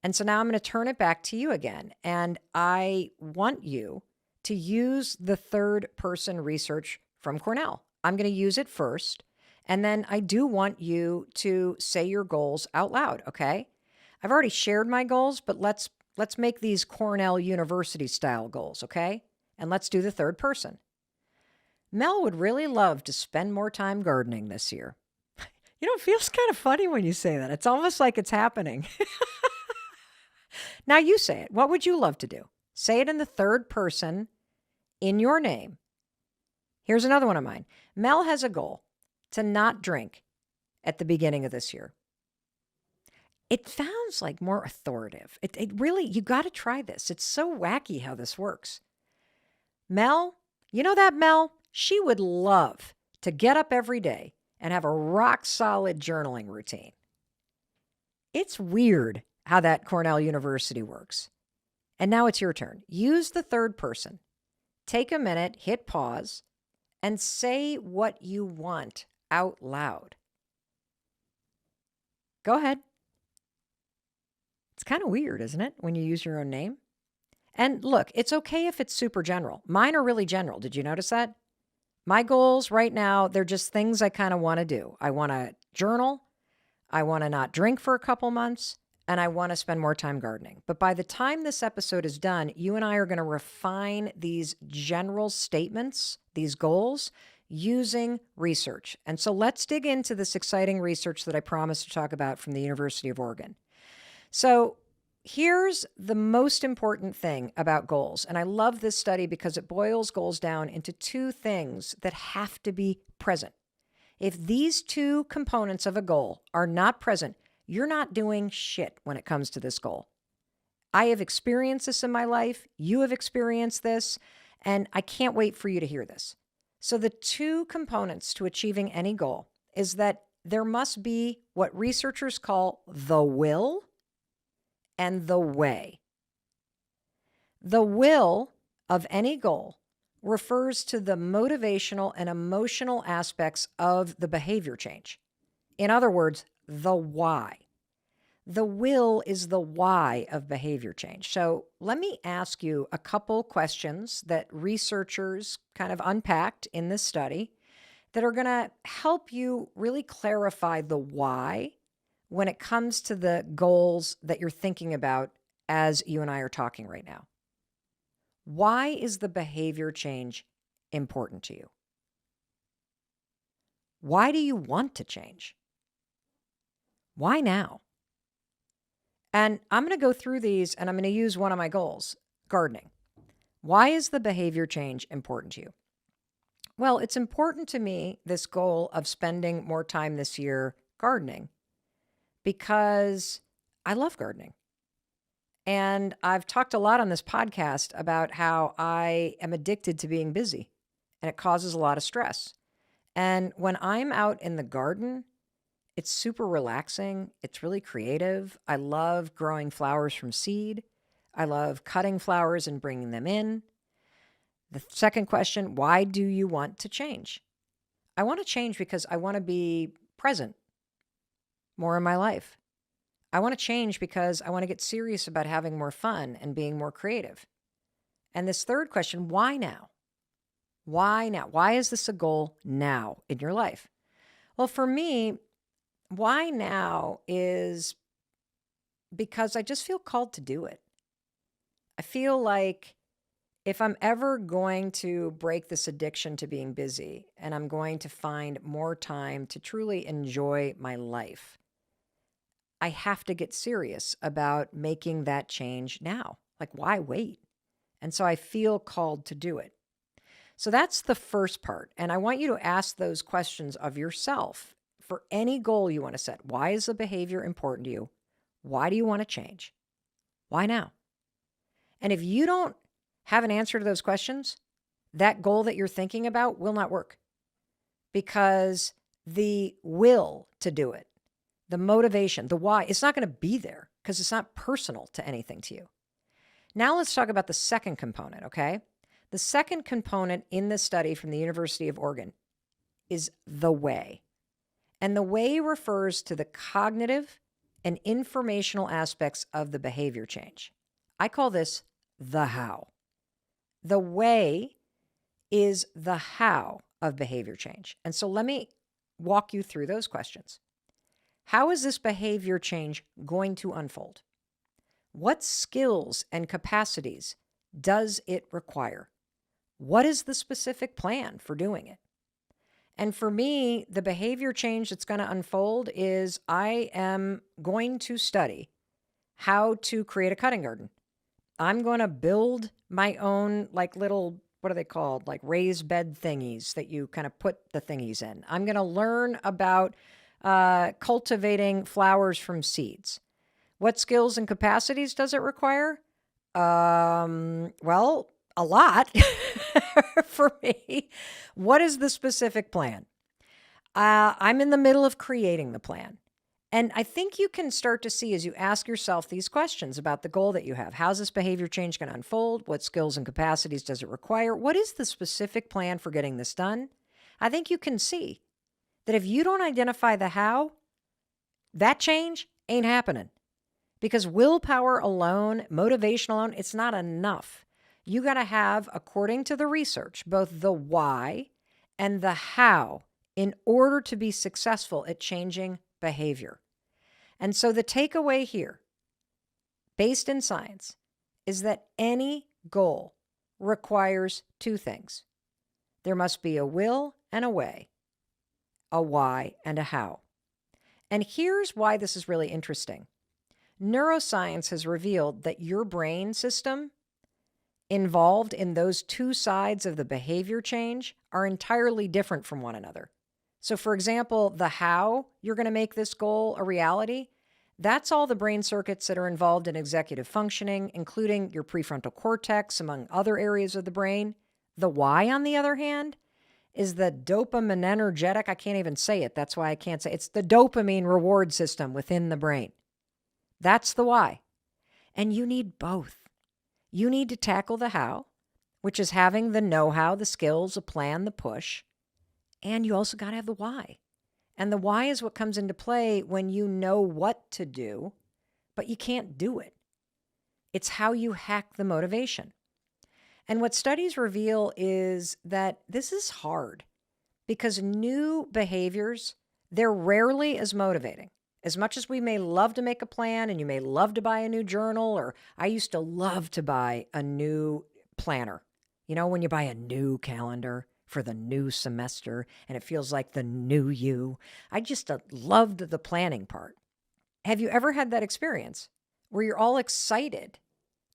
And so now I'm going to turn it back to you again. And I want you to use the third person research from Cornell. I'm going to use it first. And then I do want you to say your goals out loud, okay? I've already shared my goals, but let's make these Cornell University style goals, okay? And let's do the third person. Mel would really love to spend more time gardening this year. You know, it feels kind of funny when you say that. It's almost like it's happening. Now you say it. What would you love to do? Say it in the third person in your name. Here's another one of mine. Mel has a goal to not drink at the beginning of this year. It sounds like more authoritative. It really, you got to try this. It's so wacky how this works. Mel, you know that Mel? She would love to get up every day and have a rock solid journaling routine. It's weird how that Cornell University works. And now it's your turn. Use the third person. Take a minute, hit pause, and say what you want out loud. Go ahead. It's kind of weird, isn't it, when you use your own name? And look, it's okay if it's super general. Mine are really general. Did you notice that? My goals right now, they're just things I kind of want to do. I want to journal. I want to not drink for a couple months. And I want to spend more time gardening. But by the time this episode is done, you and I are going to refine these general statements, these goals, using research. And so let's dig into this exciting research that I promised to talk about from the University of Oregon. So here's the most important thing about goals. And I love this study because it boils goals down into two things that have to be present. If these two components of a goal are not present, you're not doing shit when it comes to this goal. I have experienced this in my life. You have experienced this, and I can't wait for you to hear this. So the two components to achieving any goal is that there must be what researchers call the will and the way. The will of any goal refers to the motivational and emotional aspects of the behavior change. In other words, the why. The will is the why of behavior change. So let me ask you a couple questions that researchers kind of unpacked in this study that are going to help you really clarify the why when it comes to the goals that you're thinking about as you and I are talking right now. Why is the behavior change important to you? Why do you want to change? Why now? And I'm going to go through these and I'm going to use one of my goals, gardening. Why is the behavior change important to you? Well, it's important to me, this goal of spending more time this year gardening, because I love gardening. And I've talked a lot on this podcast about how I am addicted to being busy and it causes a lot of stress. And when I'm out in the garden, it's super relaxing. It's really creative. I love growing flowers from seed. I love cutting flowers and bringing them in. The second question, why do you want to change? I want to change because I want to be present more in my life. I want to change because I want to get serious about having more fun and being more creative. And this third question, why now? Why now? Why is this a goal now in your life? Well, for me, why now is because I just feel called to do it. I feel like if I'm ever going to break this addiction to being busy and I'm going to find more time to truly enjoy my life, I have to get serious about making that change now. Like, why wait? And so I feel called to do it. So that's the first part. And I want you to ask those questions of yourself for any goal you want to set. Why is the behavior important to you? Why do you want to change? Why now? And if you don't have an answer to those questions, that goal that you're thinking about will not work, because the will to do it, the motivation, the why, it's not going to be there because it's not personal to anything to you. Now let's talk about the second component, okay? The second component in this study from the University of Oregon is the way. And the way refers to the cognitive and informational aspects of the behavior change. I call this the how. The way is the how of behavior change. And so let me walk you through those questions. How is this behavior change going to unfold? What skills and capacities does it require? What is the specific plan for doing it? And for me, the behavior change that's going to unfold is I am going to study how to create a cutting garden. I'm going to build my own little, what are they called? Like raised bed thingies that you kind of put the thingies in. I'm going to learn about cultivating flowers from seeds. What skills and capacities does it require? Well, a lot for me. What is the specific plan? I'm in the middle of creating the plan. And I think you can start to see as you ask yourself these questions about the goal that you have. How's this behavior change going to unfold? What skills and capacities does it require? What is the specific plan for getting this done? I think you can see that if you don't identify the how, that change ain't happening. Because willpower alone, motivation alone, it's not enough. You got to have, according to the research, both the why and the how in order to be successful at changing behavior. And so the takeaway here, based in science, is that any goal requires two things. There must be a will and a way, a why and a how. And here's why this is really interesting. Neuroscience has revealed that your brain system involved in those two sides of the behavior change are entirely different from one another. So for example, the how you're going to make this goal a reality, that's all the brain circuits that are involved in executive functioning, including your prefrontal cortex, among other areas of the brain. The why, on the other hand, is the dopaminergic, I can't even say it, that's why I can't say it. It's the dopamine reward system within the brain. That's the why. And you need both. You need to tackle the how, which is having the know-how, the skills, the plan, the push. And you also got to have the why. And the why is what comes into play when you know what to do, but you can't do it. It's how you hack the motivation. And what studies reveal is that this is hard because new behaviors, they're rarely as motivating. As much as we may love to make a plan and you may love to buy a new journal, or I used to love to buy a new planner. You know, when you buy a new calendar for the new semester and it feels like the new you. I just loved the planning part. Have you ever had that experience where you're all excited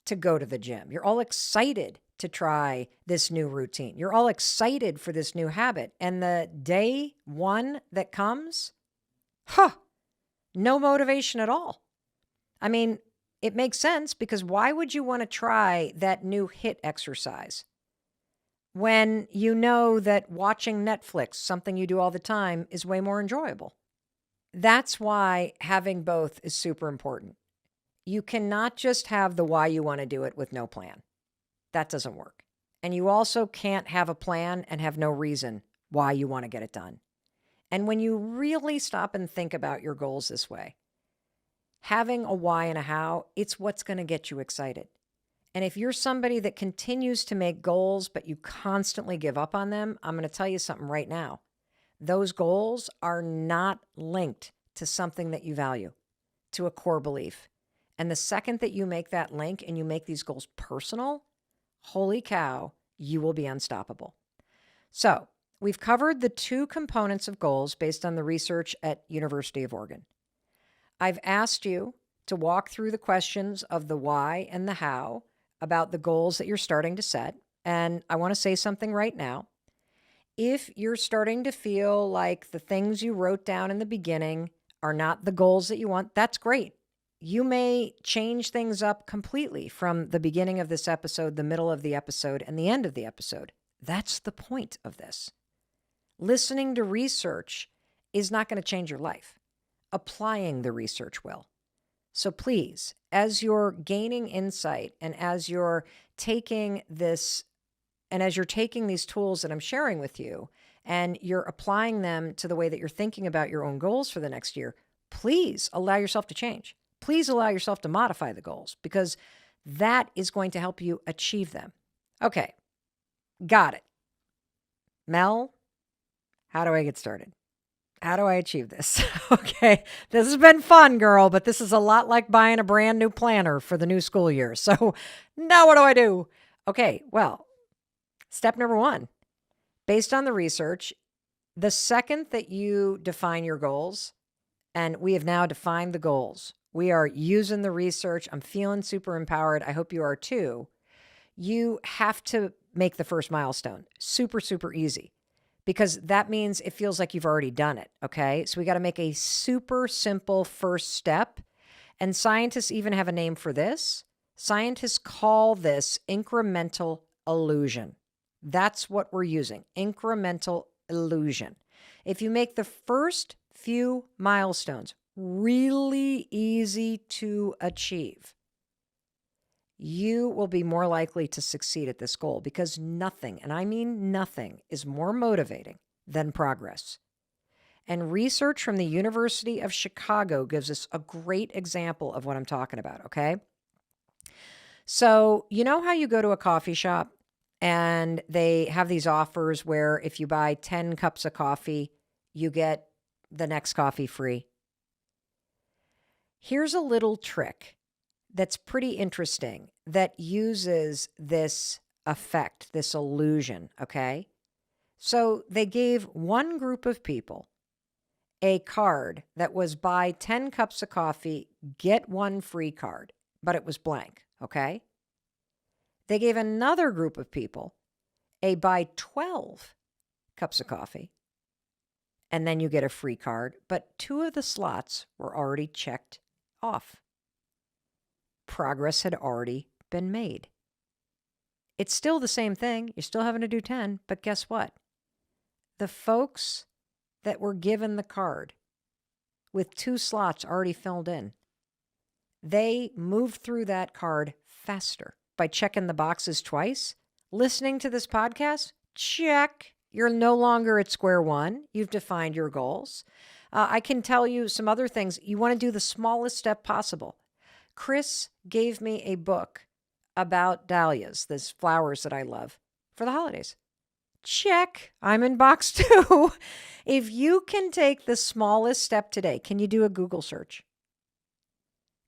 to go to the gym? You're all excited to try this new routine. You're all excited for this new habit. And the day one that comes, no motivation at all. I mean, It makes sense because why would you want to try that new HIIT exercise when you know that watching Netflix, something you do all the time, is way more enjoyable? That's why having both is super important. You cannot just have the why you want to do it with no plan. That doesn't work. And you also can't have a plan and have no reason why you want to get it done. And when you really stop and think about your goals this way, having a why and a how, it's what's going to get you excited. And if you're somebody that continues to make goals, but you constantly give up on them, I'm going to tell you something right now. Those goals are not linked to something that you value, to a core belief. And the second that you make that link and you make these goals personal, holy cow, you will be unstoppable. So we've covered the two components of goals based on the research at University of Oregon. I've asked you to walk through the questions of the why and the how about the goals that you're starting to set. And I want to say something right now. If you're starting to feel like the things you wrote down in the beginning are not the goals that you want, that's great. You may change things up completely from the beginning of this episode, the middle of the episode, and the end of the episode. That's the point of this. Listening to research is not going to change your life. Applying the research will. So please, as you're gaining insight and as you're taking this, and as you're taking these tools that I'm sharing with you, and you're applying them to the way that you're thinking about your own goals for the next year, please allow yourself to change. Please allow yourself to modify the goals because that is going to help you achieve them. Okay, got it. Mel, how do I get started? How do I achieve this? Okay, this has been fun, girl, but this is a lot like buying a brand new planner for the new school year. So now what do I do? Okay, well, step number one, based on the research, the second that you define your goals, and we have now defined the goals, we are using the research. I'm feeling super empowered. I hope you are too. You have to make the first milestone super, super easy because that means it feels like you've already done it. Okay. So we got to make a super simple first step. And scientists even have a name for this. Scientists call this incremental illusion. That's what we're using. Incremental illusion. If you make the first few milestones really easy to achieve, you will be more likely to succeed at this goal because nothing, and I mean nothing, is more motivating than progress. And research from the University of Chicago gives us a great example of what I'm talking about, okay? So, you know how you go to a coffee shop and they have these offers where if you buy 10 cups of coffee, you get the next coffee free? Here's a little trick that's pretty interesting that uses this effect, this illusion, okay? So they gave one group of people a card that was buy 10 cups of coffee, get one free card, but it was blank, okay? They gave another group of people a buy 12 cups of coffee, and then you get a free card, but two of the slots were already checked off. Progress had already been made. It's still the same thing. You're still having to do 10, but guess what? The folks that were given the card with two slots already filled in, they moved through that card faster by checking the boxes twice. Listening to this podcast, check. You're no longer at square one. You've defined your goals. I can tell you some other things. You want to do the smallest step possible. Chris gave me a book about dahlias, these flowers that I love, for the holidays. Check. I'm in box 2. If you can take the smallest step today, can you do a Google search?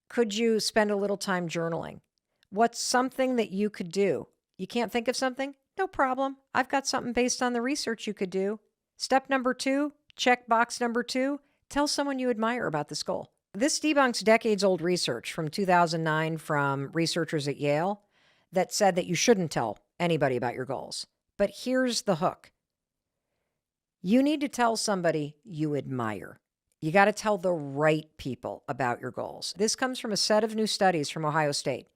Could you spend a little time journaling? What's something that you could do? You can't think of something? No problem. I've got something based on the research you could do. Step number 2, check box number 2, tell someone you admire about this goal. This debunks decades-old research from 2009 from researchers at Yale that said that you shouldn't tell anybody about your goals. But here's the hook. You need to tell somebody you admire. You got to tell the right people about your goals. This comes from a set of new studies from Ohio State.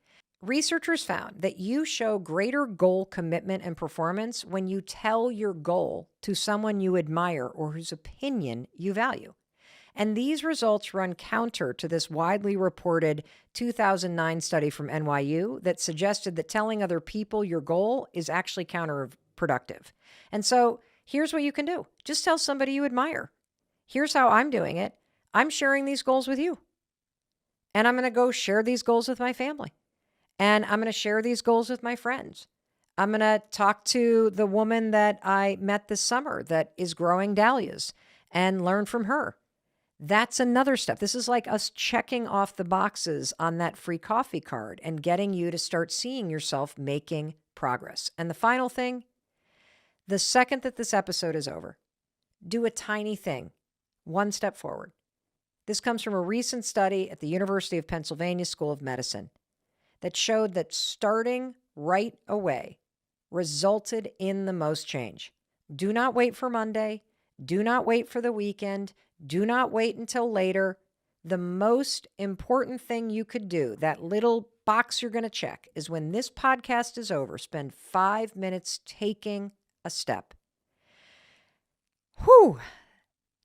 Researchers found that you show greater goal commitment and performance when you tell your goal to someone you admire or whose opinion you value. And these results run counter to this widely reported 2009 study from NYU that suggested that telling other people your goal is actually counterproductive. And so here's what you can do. Just tell somebody you admire. Here's how I'm doing it. I'm sharing these goals with you. And I'm going to go share these goals with my family. And I'm going to share these goals with my friends. I'm going to talk to the woman that I met this summer that is growing dahlias and learn from her. That's another step. This is like us checking off the boxes on that free coffee card and getting you to start seeing yourself making progress. And the final thing, the second that this episode is over, do a tiny thing, one step forward. This comes from a recent study at the University of Pennsylvania School of Medicine that showed that starting right away resulted in the most change. Do not wait for Monday. Do not wait for the weekend. Do not wait until later. The most important thing you could do, that little box you're going to check, is when this podcast is over, spend 5 minutes taking a step. Whew.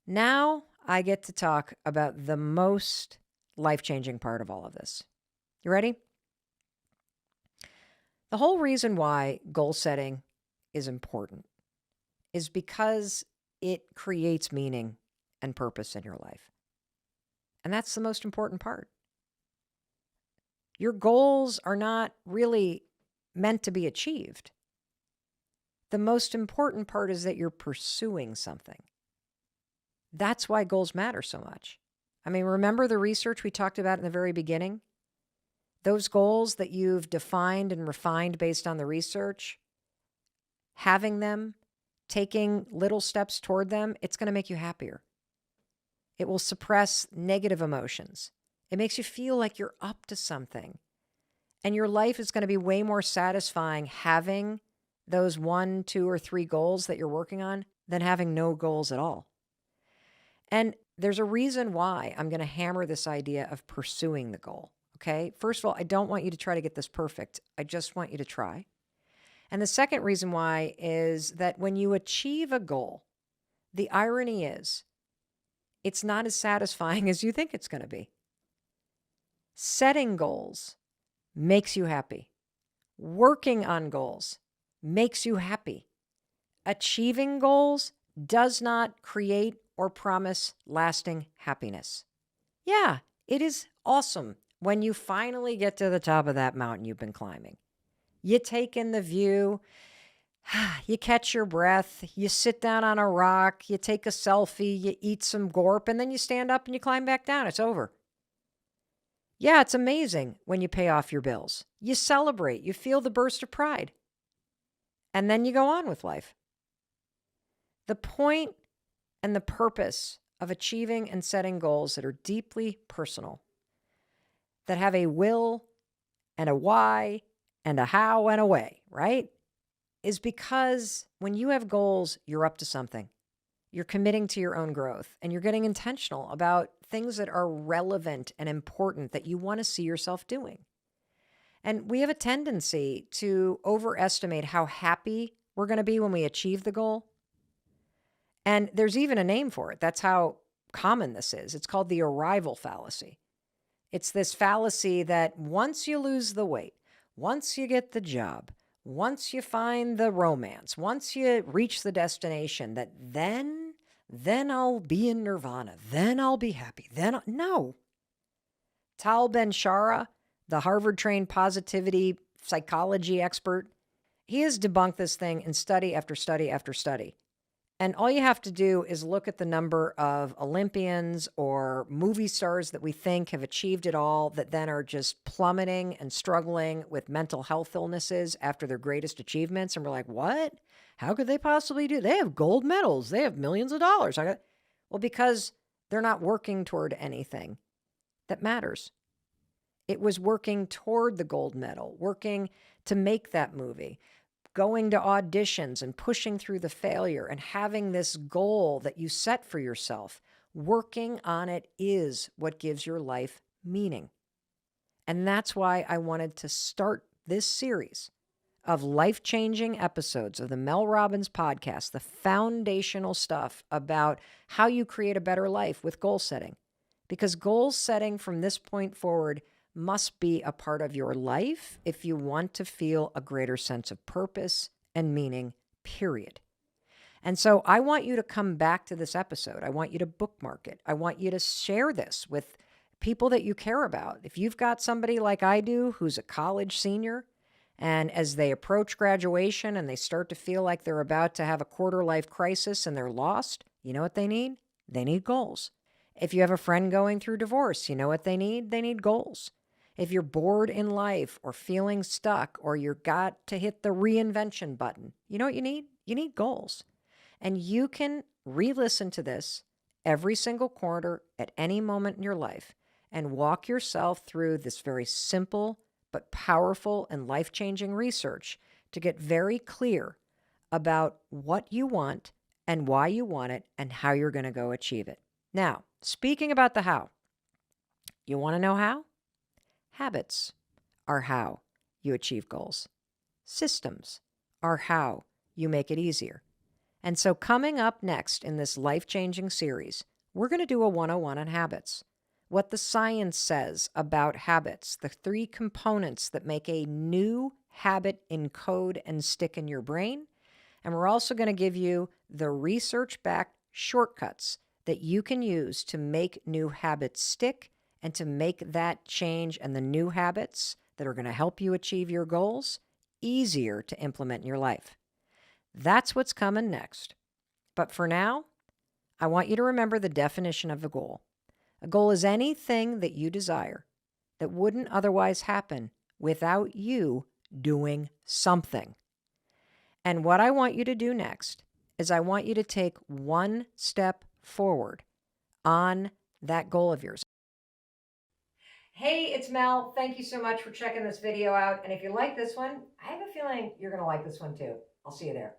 Now I get to talk about the most life-changing part of all of this. You ready? The whole reason why goal setting is important is because it creates meaning and purpose in your life. And that's the most important part. Your goals are not really meant to be achieved. The most important part is that you're pursuing something. That's why goals matter so much. I mean, remember the research we talked about in the very beginning? Those goals that you've defined and refined based on the research, having them, taking little steps toward them, it's going to make you happier. It will suppress negative emotions. It makes you feel like you're up to something. And your life is going to be way more satisfying having those 1, 2, or 3 goals that you're working on than having no goals at all. And there's a reason why I'm going to hammer this idea of pursuing the goal. Okay? First of all, I don't want you to try to get this perfect. I just want you to try. And the second reason why is that when you achieve a goal, the irony is it's not as satisfying as you think it's going to be. Setting goals makes you happy. Working on goals makes you happy. Achieving goals does not create or promise lasting happiness. Yeah, it is awesome when you finally get to the top of that mountain you've been climbing. You take in the view, you catch your breath, you sit down on a rock, you take a selfie, you eat some gorp, and then you stand up and you climb back down. It's over. Yeah, it's amazing when you pay off your bills. You celebrate, you feel the burst of pride. And then you go on with life. The point and the purpose of achieving and setting goals that are deeply personal, that have a will and a why and a how and a way, right? Is because when you have goals, you're up to something. You're committing to your own growth and you're getting intentional about things that are relevant and important that you want to see yourself doing. And we have a tendency to overestimate how happy we're going to be when we achieve the goal. And there's even a name for it. That's how common this is. It's called the arrival fallacy. It's this fallacy that once you lose the weight, once you get the job, once you find the romance, once you reach the destination, that then I'll be in nirvana. Then I'll be happy. No. Tal Ben-Shara, the Harvard-trained positivity psychology expert, he has debunked this thing in study after study after study. And all you have to do is look at the number of Olympians or movie stars that we think have achieved it all that then are just plummeting and struggling with mental health illnesses after their greatest achievements. And we're like, what? How could they possibly do? They have gold medals. They have millions of dollars. Well, because they're not working toward anything that matters. It was working toward the gold medal, working to make that movie, going to auditions and pushing through the failure and having this goal that you set for yourself Working on it is what gives your life meaning. And that's why I wanted to start this series of life-changing episodes of the Mel Robbins podcast, the foundational stuff about how you create a better life with goal setting. Because goal setting from this point forward must be a part of your life if you want to feel a greater sense of purpose and meaning, period. And so I want you to come back to this episode. I want you to bookmark it. I want you to share this with people that you care about. If you've got somebody like I do who's a college senior, and as they approach graduation and they start to feel like they're about to have a quarter-life crisis and they're lost, you know what they need? They need goals. If you have a friend going through divorce, you know what they need? They need goals. If you're bored in life or feeling stuck or you've got to hit the reinvention button, you know what you need? You need goals. And you can re-listen to this every single quarter at any moment in your life and walk yourself through this very simple but powerful and life-changing research to get very clear about what you want and why you want it and how you're going to go achieve it. Now, speaking about the how, you want to know how? Habits are how you achieve goals. Systems are how you make it easier. And so coming up next in this life-changing series, we're going to do a 101 on habits. What the science says about habits, the 3 components that make a new habit encode and stick in your brain. And we're also going to give you the research-backed shortcuts that you can use to make new habits stick and to make that change and the new habits that are going to help you achieve your goals easier to implement in your life. That's what's coming next. But for now, I want you to remember the definition of a goal. A goal is anything that you desire that wouldn't otherwise happen without you doing something. And what I want you to do next is I want you to take one step forward on that goal of yours. Hey, it's Mel. Thank you so much for checking this video out. And if you like this one, I have a feeling you're going to like this one too. I'll see you there.